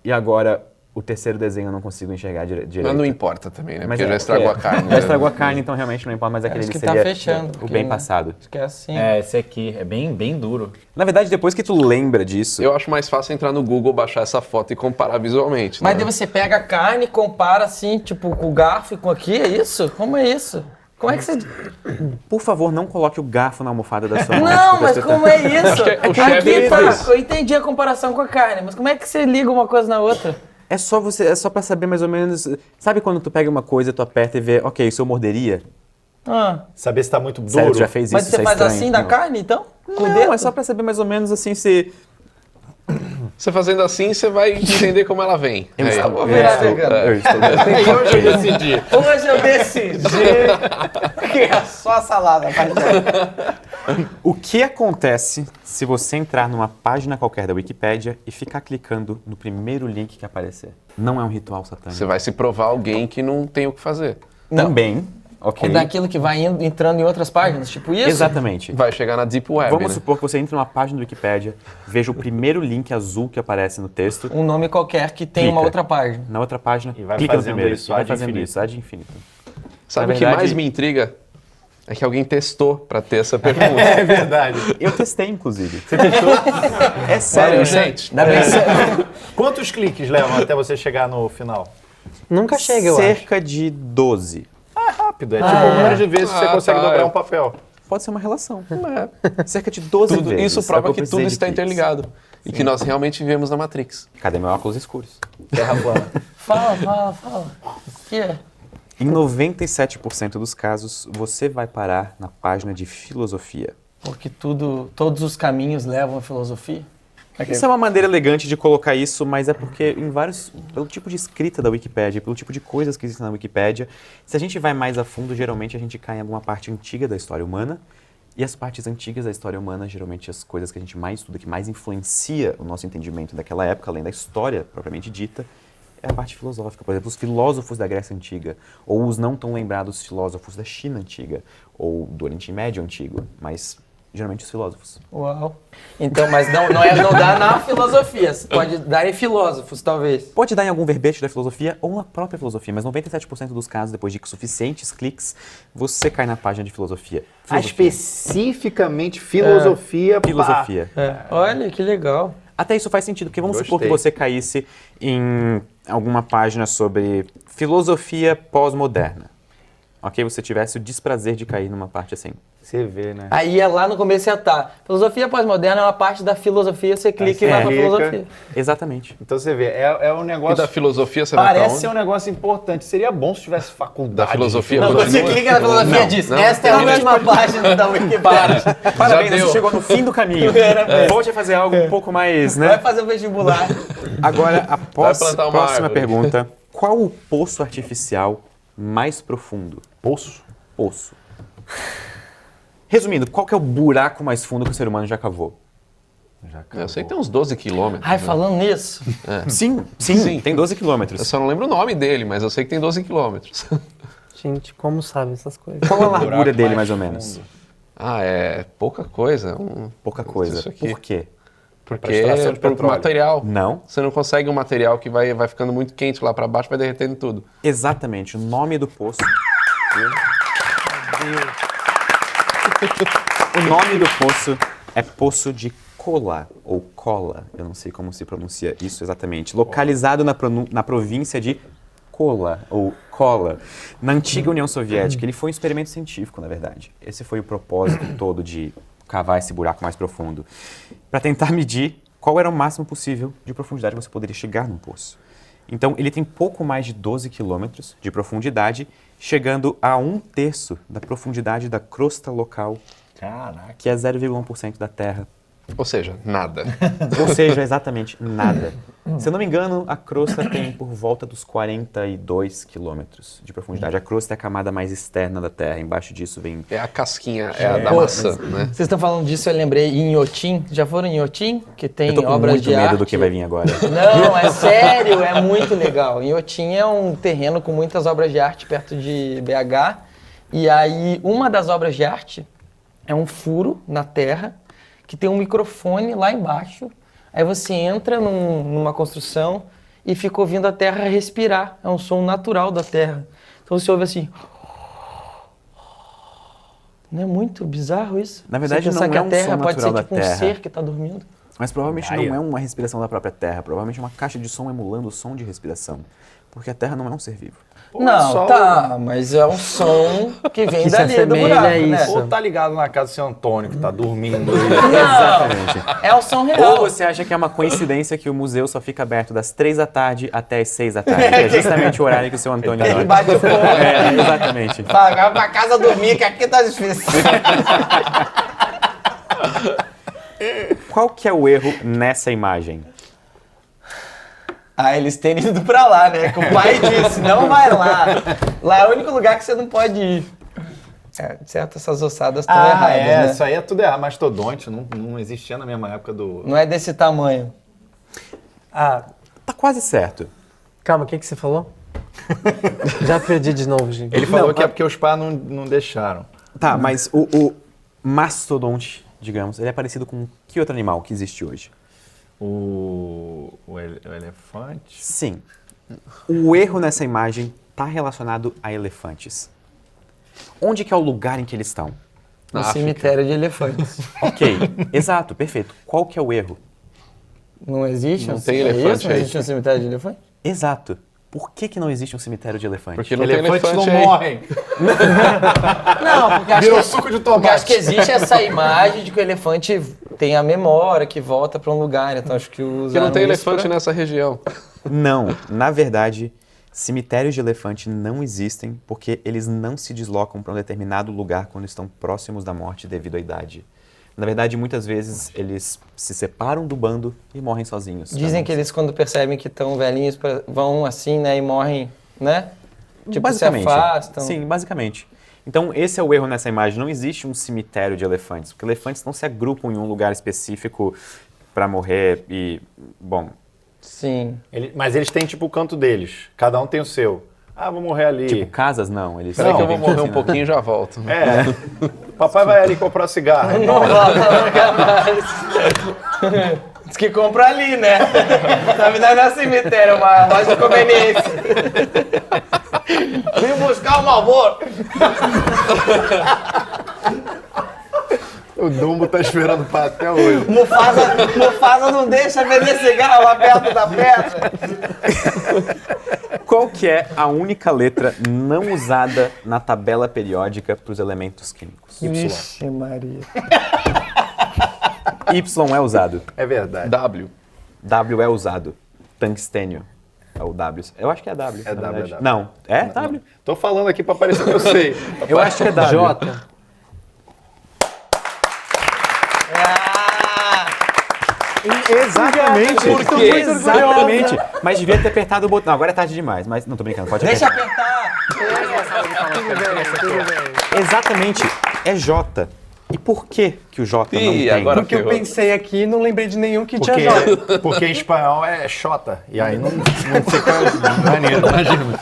E agora, o terceiro desenho eu não consigo enxergar direito. Mas não importa também, né? Mas Porque é, já estragou a carne. Já né? estragou a carne, então realmente não importa, mas aquele Acho ali que tá seria fechando, o porque- bem passado. Acho que é assim. É, esse aqui é bem duro. Na verdade, depois que tu lembra disso, Eu acho mais fácil entrar no Google, baixar essa foto e comparar visualmente. Mas né? daí você pega a carne e compara assim, tipo, com o garfo e com aqui, é isso? Como é isso? Como é que você... por favor, não coloque o garfo na almofada da sua mão. Não, mas como é isso? que o chefe Aqui tá, faz. eu entendi a comparação com a carne, mas como é que você liga uma coisa na outra? É só pra saber mais ou menos... Sabe quando tu pega uma coisa, tu aperta e vê, ok, isso eu morderia? Ah, Saber se tá muito duro. Sério, tu já fez mas isso? você Isso é faz estranho. assim da Não. carne, então? Com o Não, dedo? é só pra saber mais ou menos assim se... Você fazendo assim, você vai entender como ela vem. Eu Aí, estou- Vou virar vegano. Eu estou... Hoje eu decidi. Hoje eu decidi que é só salada, rapaziada. O que acontece se você entrar numa página qualquer da Wikipédia e ficar clicando no primeiro link que aparecer? Não é um ritual satânico. Você vai se provar alguém que não tem o que fazer. Também, ok? É daquilo que vai entrando em outras páginas, tipo isso? Exatamente. Vai chegar na Deep Web, Vamos né? supor que você entra numa página do Wikipédia, veja o primeiro link azul que aparece no texto, Um nome qualquer que tem Clica. uma outra página. na outra página, E vai clica no fazendo primeiro. isso e vai ad fazendo infinito. isso, ad infinito. Sabe Na o que verdade- mais me intriga? É que alguém testou pra ter essa pergunta. É verdade. Eu testei, inclusive. Você testou? É sério, Valeu, gente. gente. Ainda bem que você... Quantos cliques levam até você chegar no final? Nunca chega, eu acho. Cerca de 12. Rápido, é tipo o número de vezes que você consegue tá, dobrar é. um papel. Pode ser uma relação. Cerca de 12 Tudo, vezes. isso prova É o que eu tudo precisei de está cliques. interligado. E que nós realmente vivemos na Matrix. Cadê meu óculos escuros? Terra plana. Fala. Que é? Em 97% dos casos, você vai parar na página de filosofia. Porque todos os caminhos levam à filosofia? Isso é uma maneira elegante de colocar isso, mas é porque pelo tipo de escrita da Wikipédia, pelo tipo de coisas que existem na Wikipédia, se a gente vai mais a fundo, geralmente a gente cai em alguma parte antiga da história humana, e as partes antigas da história humana, geralmente as coisas que a gente mais estuda, que mais influencia o nosso entendimento daquela época, além da história propriamente dita, é a parte filosófica. Por exemplo, os filósofos da Grécia Antiga, ou os não tão lembrados filósofos da China Antiga, ou do Oriente Médio Antigo, mas geralmente os filósofos. Uau. Então, mas não dá na filosofia. Pode dar em filósofos, talvez. Pode dar em algum verbete da filosofia ou na própria filosofia, mas 97% dos casos, depois de suficientes cliques, você cai na página de filosofia. Especificamente filosofia. pá. Filosofia. Olha, que legal. Até isso faz sentido, porque vamos supor que Gostei. você caísse em alguma página sobre filosofia pós-moderna. Ok? Você tivesse o desprazer de cair numa parte assim. Você vê, né? Aí é lá no começo ia estar. Filosofia pós-moderna é uma parte da filosofia, você clica e vai pra clica. filosofia. Exatamente. Então você vê, é um E negócio... da filosofia você vai pra Parece onde? ser um negócio importante. Seria bom se tivesse faculdade. Da filosofia de Não, continua? você clica na filosofia e diz, não. esta é a última página da Wikipedia. Parabéns, deu. você chegou no fim do caminho. Volte a fazer algo um pouco mais, Vai né? fazer o vestibular. Agora, a plantar uma próxima árvore. pergunta. Qual o poço artificial mais profundo? Poço? Poço. Resumindo, qual que é o buraco mais fundo que o ser humano já cavou? Eu sei que tem uns 12 quilômetros. Ai, falando nisso, Sim, tem 12 Eu quilômetros. só não lembro o nome dele, mas eu sei que tem 12 quilômetros. Gente, como sabe essas coisas? Qual a largura Buraco dele, mais mais ou menos? fundo. Ah, é pouca coisa. Pouca coisa. Isso aqui. Por quê? Porque extração de por petróleo. material. Não. Você não consegue um material que vai ficando muito quente lá pra baixo, vai derretendo tudo. Exatamente. O nome do poço. O nome do poço é Poço de Kola, ou Kola, eu não sei como se pronuncia isso exatamente. Localizado na província de Kola, ou Kola, na antiga União Soviética. Ele foi um experimento científico, na verdade. Esse foi o propósito todo de cavar esse buraco mais profundo. Para tentar medir qual era o máximo possível de profundidade que você poderia chegar num poço. Então, ele tem pouco mais de 12 quilômetros de profundidade, chegando a 1/3 da profundidade da crosta local, Caraca. que é 0,1% da Terra. Ou seja, nada. Ou seja, exatamente nada. Se eu não me engano, a crosta tem por volta dos 42 quilômetros de profundidade. A crosta é a camada mais externa da Terra. Embaixo disso vem... É a casquinha, é a da maçã, né? vocês estão falando disso, eu lembrei em Inhotim. Já foram em Inhotim? Que tem Eu tô com obras muito de medo arte. do que vai vir agora. Não, é sério, é muito legal. Inhotim é um terreno com muitas obras de arte perto de BH. E aí, uma das obras de arte é um furo na terra que tem um microfone lá embaixo. Aí você entra numa construção e fica ouvindo a terra respirar. É um som natural da terra. Então você ouve assim... Não é muito bizarro isso? Na verdade, você pensar não que é a um terra som pode ser natural tipo da um terra. ser que está dormindo. Mas provavelmente Gaia. não é uma respiração da própria Terra. Provavelmente é uma caixa de som emulando o som de respiração. Porque a Terra não é um ser vivo. Pô, Não, só tá, mas é um som que vem Que se dali do assemelha buraco, a né? isso. Ou tá ligado na casa do seu Antônio, que tá dormindo aí. Não, é o som Ou real. você acha que é uma coincidência que o museu só fica aberto das 3 da tarde até as 6 da tarde? Que é justamente o horário que o seu Antônio Ele dorme. bate o ponto. É, exatamente. Vai pra casa dormir, que aqui tá difícil. Qual que é o erro nessa imagem? Ah, eles terem ido pra lá, né? Que o pai disse, não vai lá. Lá é o único lugar que você não pode ir. É, certo, essas ossadas estão erradas, né? Isso aí é tudo errado. Mastodonte não existia na mesma época do... Não é desse tamanho. Ah, Tá quase certo. calma, o que você falou? Já perdi de novo, gente. Ele falou que é porque os pais não deixaram. Tá, mas o mastodonte, digamos, ele é parecido com que outro animal que existe hoje? O elefante... Sim. O erro nessa imagem tá relacionado a elefantes. Onde que é o lugar em que eles estão? No África. cemitério de elefantes. Ok, exato, perfeito. Qual que é o erro? Não existe? Não um tem cemitério- elefante Não aí. existe um cemitério de elefante? Exato. Por que não existe um cemitério de elefantes? Porque não tem Elefantes elefante não aí. morrem. Não, porque acho, Virou suco de porque acho tomate. que existe essa imagem de que o elefante tem a memória, que volta pra um lugar. Então acho que Porque usaram não tem isso elefante pra- nessa região. Não, na verdade, cemitérios de elefante não existem porque eles não se deslocam para um determinado lugar quando estão próximos da morte devido à idade. Na verdade, muitas vezes eles se separam do bando e morrem sozinhos. Dizem que eles, quando percebem que estão velhinhos, vão assim, né, e morrem, né? Tipo, basicamente. se afastam. Sim, basicamente. Então, esse é o erro nessa imagem. Não existe um cemitério de elefantes, porque elefantes não se agrupam em um lugar específico para morrer e, bom, Sim. Mas eles têm tipo o canto deles. Cada um tem o seu. Ah, vou morrer ali. tipo casas não. Eles Peraí que eu vivem vou morrer um assim, né? pouquinho e já volto. É. Papai vai ali comprar cigarro. Não volta nunca mais. Diz que compra ali, né? Na verdade não é cemitério, é uma loja de conveniência. Vim buscar o Marlboro. O Dumbo tá esperando para até hoje. Mufasa não deixa vender cigarro lá perto da pedra. Qual que é a única letra não usada na tabela periódica para os elementos químicos? Vixe Maria. Y é usado. É verdade. W. W é usado. Tungstênio é o W. Eu acho que é W. É na W, verdade. é W. Não, é W? Tô falando aqui pra parecer que eu sei. Eu acho que é W. J. Exatamente. Por quê? Exatamente. Mas devia ter apertado o botão. Não, agora é tarde demais, mas não tô brincando, pode Deixa apertar. apertar. Exatamente. É J. E por que que o J não Ih, tem? agora Porque eu ferrou. pensei aqui e não lembrei de nenhum que tinha Porque, J. porque em espanhol é xota. E aí não fica maneiro, imagina.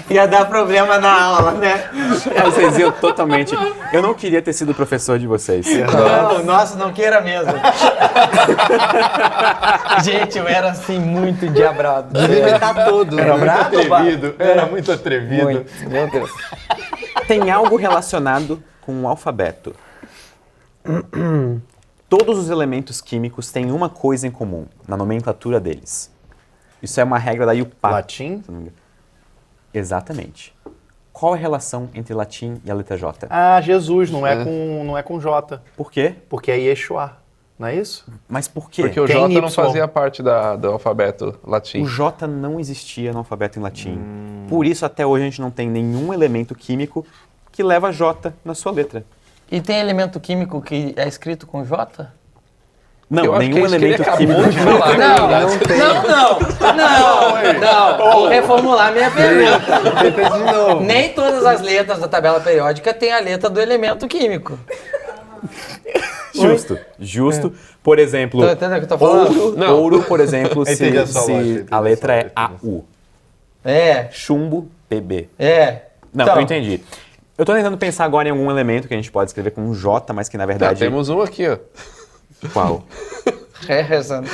Ia dar problema na aula, né? Vocês iam totalmente... Eu não queria ter sido professor de vocês. Não, nossa, não queira mesmo. Gente, eu era assim muito endiabrado. Devia estar todo. Era bravo, Atrevido, era muito atrevido. Muito, meu Deus. Tem algo relacionado com o alfabeto. Todos os elementos químicos têm uma coisa em comum na nomenclatura deles. Isso é uma regra da IUPAC. Latim? se não me engano. Exatamente. Qual é a relação entre latim e a letra J? Ah, Jesus, não é com J. Por quê? Porque é Yeshua, não é isso? Mas por quê? Porque o Tem J não Y. fazia parte do alfabeto latim. O J não existia no alfabeto em latim. Por isso, até hoje, a gente não tem nenhum elemento químico que leva J na sua letra. E tem elemento químico que é escrito com J? Não, Eu acho que nenhum é isso que ele elemento acabou químico. de falar, na verdade. Não. Vou reformular minha pergunta. Repete de novo. Nem todas as letras da tabela periódica têm a letra do elemento químico. Justo. Por exemplo, Tá entendendo o que eu tô falando? ouro, por exemplo, Eu entendi a sua se lógica, a letra é AU. É, Chumbo, PB. é. Não, Então, eu entendi. Eu tô tentando pensar agora em algum elemento que a gente pode escrever com um J, mas que na Tá, verdade... temos um aqui, ó. Qual? rezando.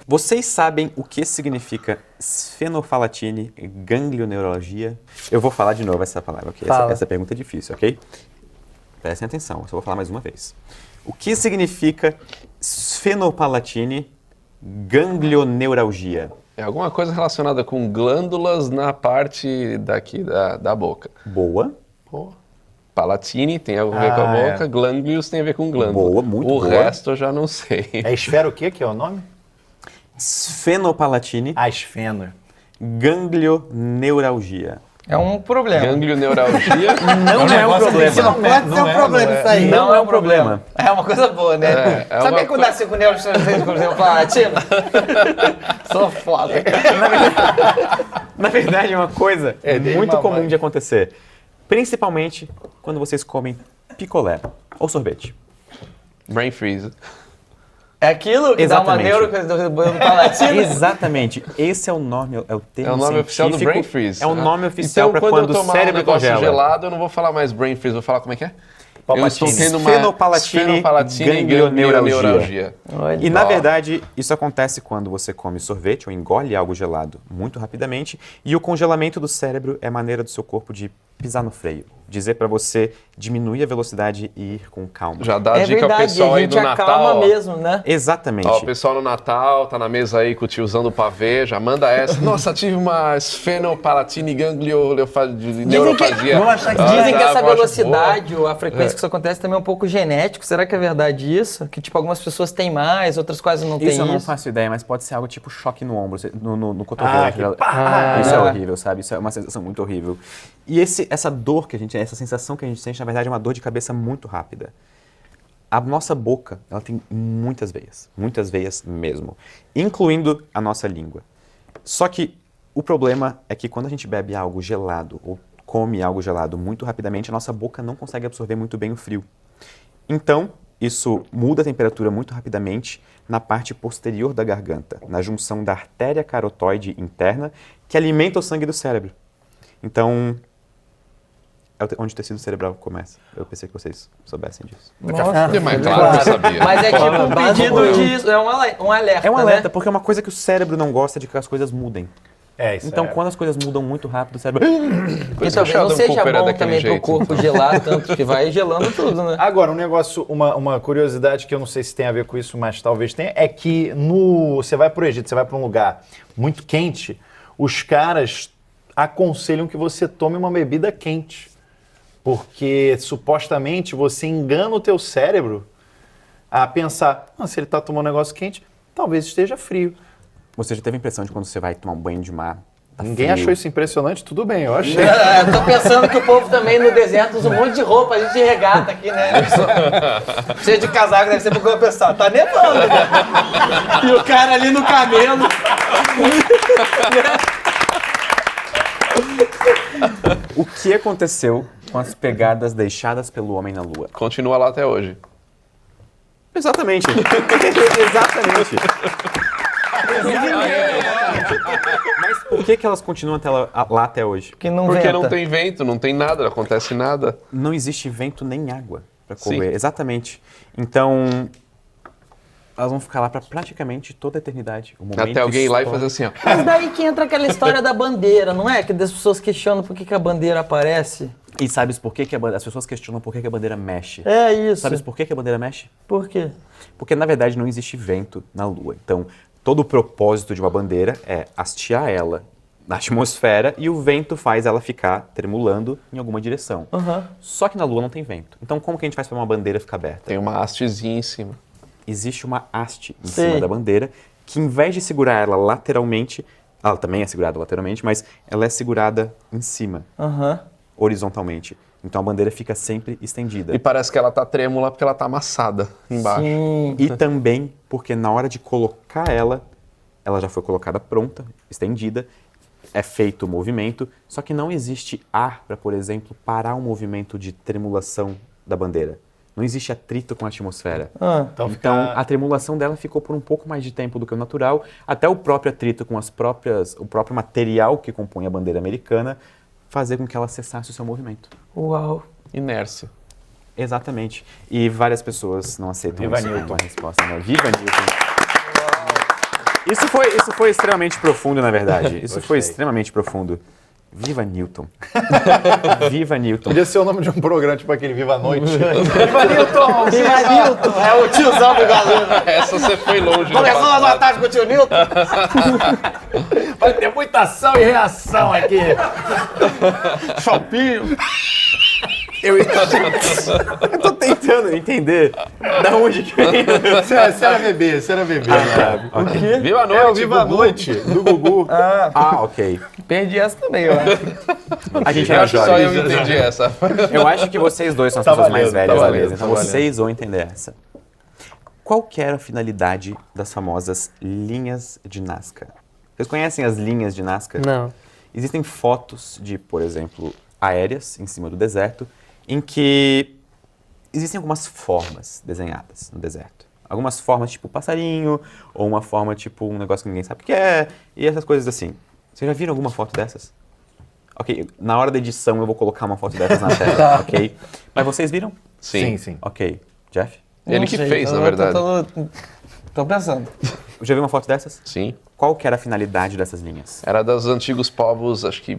Vocês sabem o que significa esfenofalatine, ganglioneuralgia? Eu vou falar de novo essa palavra, ok? Fala. Essa pergunta é difícil, ok? Prestem atenção, eu só vou falar mais uma vez. O que significa esfenopalatine, ganglioneuralgia? É alguma coisa relacionada com glândulas na parte daqui da boca. Boa. Palatine tem algo a ver com a boca, gânglios tem a ver com glândula. Boa, muito o boa. resto eu já não sei. É esfera o quê que é o nome? Esfenopalatine, Ah, esfeno. ganglioneuralgia. É um problema. Ganglioneuralgia. Não é um problema. Não pode ser um problema isso aí. Não é um problema. É uma coisa boa, né? É Sabe uma quando nasceu com neuropalatina? Sou foda. Na verdade, é uma coisa muito mamãe. comum de acontecer. Principalmente quando vocês comem picolé ou sorvete. Brain freeze. É aquilo que Exatamente. dá uma neuropalatina? Exatamente. Esse é o nome, é o termo É o nome oficial do científico. brain freeze. É o nome oficial então, para quando eu o tomar cérebro um negócio congela. gelado, eu não vou falar mais brain freeze, vou falar como é que é? Eu estou tendo uma Esfenopalatine e ganglioneuralgia. E na verdade, isso acontece quando você come sorvete ou engole algo gelado muito rapidamente, e o congelamento do cérebro é a maneira do seu corpo de pisar no freio, dizer para você diminuir a velocidade e ir com calma. Já dá a É dica ao verdade, pessoal a aí gente do Natal. acalma Ó. mesmo, né? Exatamente. Ó, o pessoal no Natal tá na mesa aí com o tiozão do pavê, já manda essa. Nossa, tive uma esfenopalatine ganglioneuropagia. vão achar que- Dizem que essa eu acho velocidade, ou a frequência que isso acontece também é um pouco genético. Será que é verdade isso? Que tipo, algumas pessoas têm mais, outras quase não têm Isso eu não isso. faço ideia, mas pode ser algo tipo choque no ombro, no cotovelo. que Isso é horrível, sabe? Isso é uma sensação muito horrível. E essa dor que a gente, essa sensação que a gente sente, na verdade, é uma dor de cabeça muito rápida. A nossa boca, ela tem muitas veias mesmo, incluindo a nossa língua. Só que o problema é que quando a gente bebe algo gelado ou come algo gelado muito rapidamente, a nossa boca não consegue absorver muito bem o frio. Então, isso muda a temperatura muito rapidamente na parte posterior da garganta, na junção da artéria carotóide interna, que alimenta o sangue do cérebro. Então, é onde o tecido cerebral começa. Eu pensei que vocês soubessem disso. Nossa. Mas claro que eu sabia. Mas é tipo um pedido de... É um alerta, É um alerta, né? porque é uma coisa que o cérebro não gosta de que as coisas mudem. É isso. Então, quando as coisas mudam muito rápido, o cérebro... E isso que o talvez não Sheldon seja Cooper é bom daquele também pro jeito. corpo gelar tanto, que vai gelando tudo, né? Agora, um negócio, uma curiosidade que eu não sei se tem a ver com isso, mas talvez tenha, é que você vai pro Egito, você vai para um lugar muito quente, os caras aconselham que você tome uma bebida quente. Porque supostamente você engana o teu cérebro a pensar, se ele está tomando um negócio quente, talvez esteja frio. Você já teve a impressão de quando você vai tomar um banho de mar? Tá Ninguém frio? achou isso impressionante? Tudo bem, eu achei. Eu tô pensando que o povo também no deserto usa um monte de roupa, a gente regata aqui, né? Cheio de casaco, deve ser porque eu vou pensar, tá nevando, né? E o cara ali no camelo. O que aconteceu com as pegadas deixadas pelo homem na Lua? Continua lá até hoje. Exatamente. Exatamente. Mas por que elas continuam lá até hoje? Que não Porque venta. não tem vento, não tem nada, não acontece nada. Não existe vento nem água para Sim. correr. Exatamente. Então, elas vão ficar lá para praticamente toda a eternidade. O momento Até alguém ir lá e histórico. fazer assim, ó. Mas daí que entra aquela história da bandeira, não é? Que as pessoas questionam por que a bandeira aparece. E sabes por que as pessoas questionam por que a bandeira mexe? É isso. Sabes por que a bandeira mexe? Por quê? Porque, na verdade, não existe vento na Lua. Então, todo o propósito de uma bandeira é hastear ela na atmosfera e o vento faz ela ficar tremulando em alguma direção. Aham. Só que na Lua não tem vento. Então, como que a gente faz para uma bandeira ficar aberta? Tem uma hastezinha em cima. Existe uma haste em Sei. cima da bandeira que, em vez de segurar ela lateralmente, ela também é segurada lateralmente, mas ela é segurada em cima, Aham. horizontalmente. Então, a bandeira fica sempre estendida. E parece que ela tá trêmula porque ela tá amassada embaixo. Sim. E também porque na hora de colocar ela já foi colocada pronta, estendida, é feito o movimento, só que não existe ar para, por exemplo, parar o movimento de tremulação da bandeira. Não existe atrito com a atmosfera. Ah. Então, a tremulação dela ficou por um pouco mais de tempo do que o natural, até o próprio atrito com o próprio material que compõe a bandeira americana fazer com que ela cessasse o seu movimento. Uau. Inércia. Exatamente. E várias pessoas não aceitam Viva isso Newton. como a resposta, né? Viva Newton. Isso foi extremamente profundo, na verdade. Isso foi extremamente profundo. Viva Newton. Viva Newton. Podia ser o nome de um programa, tipo aquele Viva a Noite. Viva Newton! É o tiozão do galera. Essa você foi longe. no Começou as passado. vantagens com o tio Newton? Vai ter muita ação e reação aqui. Chopinho. Eu tô tentando entender da onde que vem. Você era bebê, né? Ok. Viva a noite, É, o Viva a Gugu. Noite, do Gugu. Ah, ok. Perdi essa também, eu acho. A gente Eu era acho que só eu jovem. entendi essa. Eu acho que vocês dois são as Tá pessoas mais valendo, velhas tá da valendo, mesa, então tá valendo. vocês vão entender essa. Qual que era a finalidade das famosas linhas de Nazca? Vocês conhecem as linhas de Nazca? Não. Existem fotos de, por exemplo, aéreas em cima do deserto, em que existem algumas formas desenhadas no deserto. Algumas formas tipo passarinho, ou uma forma tipo um negócio que ninguém sabe o que é, e essas coisas assim. Vocês já viram alguma foto dessas? Ok, na hora da edição eu vou colocar uma foto dessas na tela, ok? Mas vocês viram? Sim. Ok. Jeff? Ele Não que sei, fez, eu na verdade. Tô pensando. Já viu uma foto dessas? Sim. Qual que era a finalidade dessas linhas? Era dos antigos povos, acho que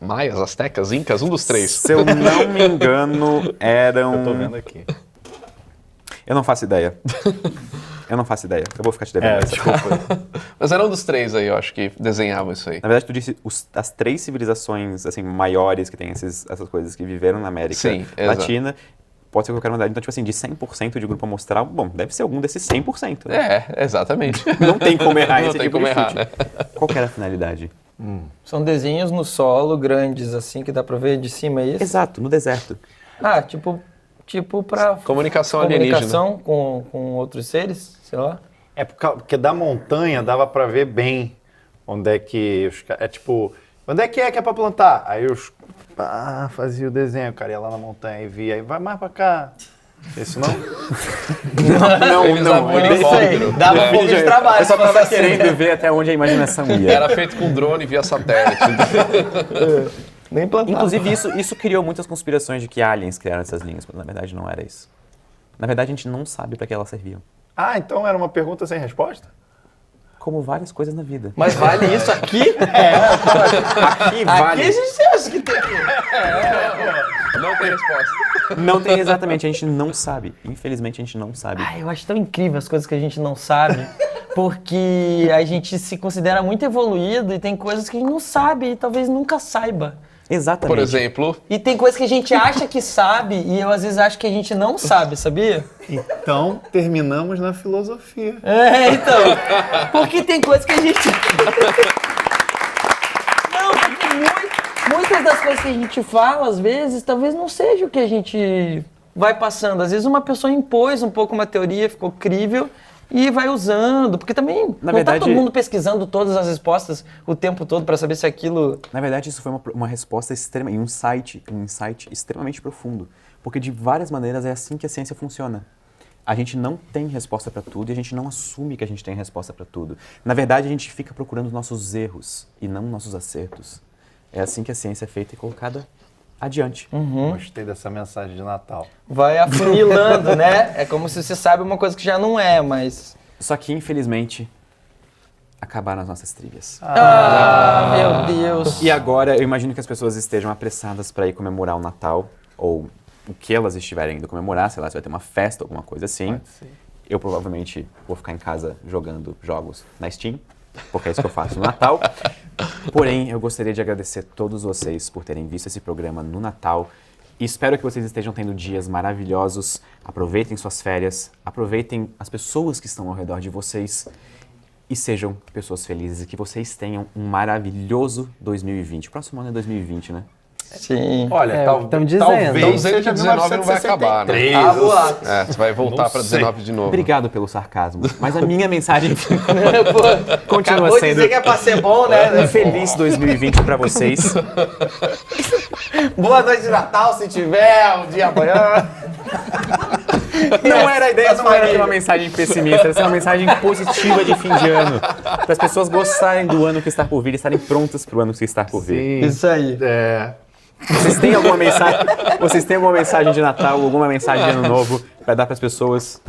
maias, astecas, incas, um dos três. Se eu não me engano, eram... Eu tô vendo aqui. Eu não faço ideia. Eu não faço ideia. Eu vou ficar te devendo É, essa. desculpa. Mas era um dos três aí, eu acho que desenhavam isso aí. Na verdade, tu disse as três civilizações assim, maiores que tem essas coisas que viveram na América Sim, exato. Latina. Pode ser qualquer unidade. Então, tipo assim, de 100% de grupo amostral, bom, deve ser algum desses 100%. Né? É, exatamente. Não tem como errar Não esse tem tipo como de errar, chute. né? Qual que era a finalidade? São desenhos no solo, grandes, assim, que dá pra ver de cima, é isso? Exato, no deserto. Ah, tipo pra Comunicação alienígena. comunicação com outros seres, sei lá. É porque da montanha dava pra ver bem onde é que os caras... É tipo, onde é que é pra plantar? Aí os... fazia o desenho, o cara ia lá na montanha e via, aí vai mais pra cá. Isso não? Eles davam um Eu não sei, helicóptero. dava um pouco de trabalho. Eu só se fosse tava assim. querendo ver até onde a imaginação ia. Era feito com drone via satélite. Nem plantava. Inclusive, isso criou muitas conspirações de que aliens criaram essas linhas, quando na verdade não era isso. Na verdade, a gente não sabe para que elas serviam. Ah, então era uma pergunta sem resposta? Como várias coisas na vida. Mas vale isso aqui? Aqui vale. Aqui a gente acha que tem. Não tem resposta. Não tem exatamente, a gente não sabe. Infelizmente, a gente não sabe. Ai, eu acho tão incrível as coisas que a gente não sabe, porque a gente se considera muito evoluído e tem coisas que a gente não sabe e talvez nunca saiba. Exatamente. Por exemplo, E tem coisas que a gente acha que sabe e eu às vezes acho que a gente não sabe, sabia? Então, terminamos na filosofia. É, então. Porque tem coisas que a gente. Não, porque muitas das coisas que a gente fala, às vezes, talvez não seja o que a gente vai passando. Às vezes uma pessoa impôs um pouco uma teoria, ficou crível e vai usando. Porque também Na não verdade- tá todo mundo pesquisando todas as respostas o tempo todo para saber se aquilo. Na verdade, isso foi uma resposta extrema e um insight extremamente profundo. Porque de várias maneiras é assim que a ciência funciona. A gente não tem resposta para tudo e a gente não assume que a gente tem resposta para tudo. Na verdade, a gente fica procurando os nossos erros e não nossos acertos. É assim que a ciência é feita e colocada adiante. Gostei dessa mensagem de Natal. Vai afunilando, né? É como se você sabe uma coisa que já não é, mas. Só que, infelizmente, acabaram as nossas trilhas. Ah, meu Deus. E agora, eu imagino que as pessoas estejam apressadas para ir comemorar o Natal, ou o que elas estiverem indo comemorar, sei lá, se vai ter uma festa, alguma coisa assim. Eu provavelmente vou ficar em casa jogando jogos na Steam, porque é isso que eu faço no Natal. Porém, eu gostaria de agradecer a todos vocês por terem visto esse programa no Natal. E espero que vocês estejam tendo dias maravilhosos. Aproveitem suas férias, aproveitem as pessoas que estão ao redor de vocês e sejam pessoas felizes e que vocês tenham um maravilhoso 2020. O próximo ano é 2020, né? Sim. Olha, É, talvez tamo dizendo. talvez Estão dizendo que seja 19 não vai acabar, né? 1963. Ah, boatos. É, você vai voltar Não pra sei. 19 de novo. Obrigado pelo sarcasmo, mas a minha mensagem Pô, continua acabou de sendo dizer que é pra ser bom, né? um feliz 2020 para vocês. Boa noite de Natal, se tiver, um dia amanhã. Não era a ideia, não era ter uma mensagem pessimista, era ser uma mensagem positiva de fim de ano. Para as pessoas gostarem do ano que está por vir e estarem prontas para o ano que está por vir. Isso aí. É, Vocês têm alguma mensagem de Natal, alguma mensagem de Ano Novo para dar para as pessoas?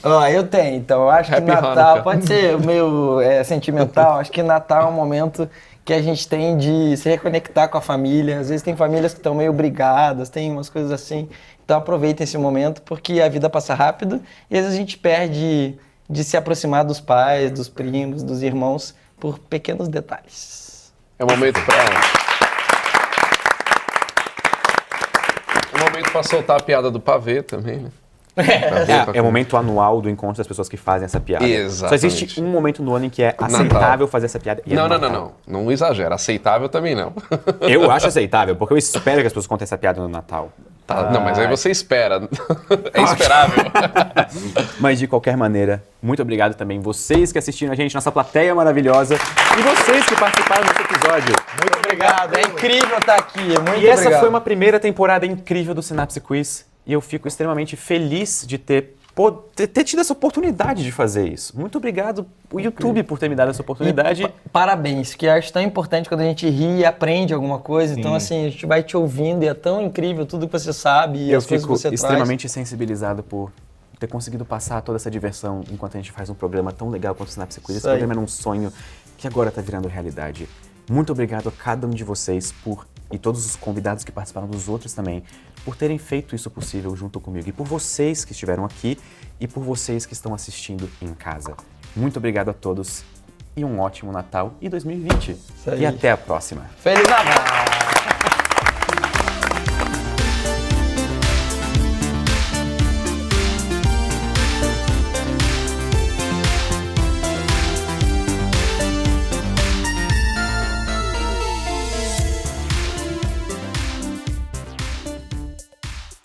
Ó, eu tenho, então. Eu acho que Happy Natal Hanukkah. pode ser meio sentimental. Acho que Natal é um momento que a gente tem de se reconectar com a família. Às vezes tem famílias que estão meio brigadas, tem umas coisas assim. Então aproveitem esse momento, porque a vida passa rápido e às vezes a gente perde de se aproximar dos pais, dos primos, dos irmãos, por pequenos detalhes. É um momento momento pra soltar a piada do pavê também, né? É o momento anual do encontro das pessoas que fazem essa piada. Só existe Exatamente. um momento no ano em que é aceitável fazer essa piada. E é Não, no não, não, Natal. não. Não exagera. Aceitável também não. Eu acho aceitável, porque eu espero que as pessoas contem essa piada no Natal. Tá, não, mas aí você espera. É esperável. Mas de qualquer maneira, muito obrigado também vocês que assistiram a gente, nossa plateia maravilhosa, e vocês que participaram desse episódio. Muito obrigado. É incrível estar aqui. Muito E essa obrigado. foi uma primeira temporada incrível do Synapse Quiz, e eu fico extremamente feliz de ter tido essa oportunidade de fazer isso. Muito obrigado, o YouTube, por ter me dado essa oportunidade. Parabéns, que eu acho tão importante quando a gente ri e aprende alguma coisa. Então, assim, a gente vai te ouvindo e é tão incrível tudo que você sabe e Eu as coisas fico que você extremamente sensibilizado por ter conseguido passar toda essa diversão enquanto a gente faz um programa tão legal quanto o Synapse Quiz. Esse aí. programa era um sonho que agora está virando realidade. Muito obrigado a cada um de vocês e todos os convidados que participaram dos outros também, por terem feito isso possível junto comigo. E por vocês que estiveram aqui e por vocês que estão assistindo em casa. Muito obrigado a todos e um ótimo Natal e 2020. aí. E até a próxima. Feliz Natal!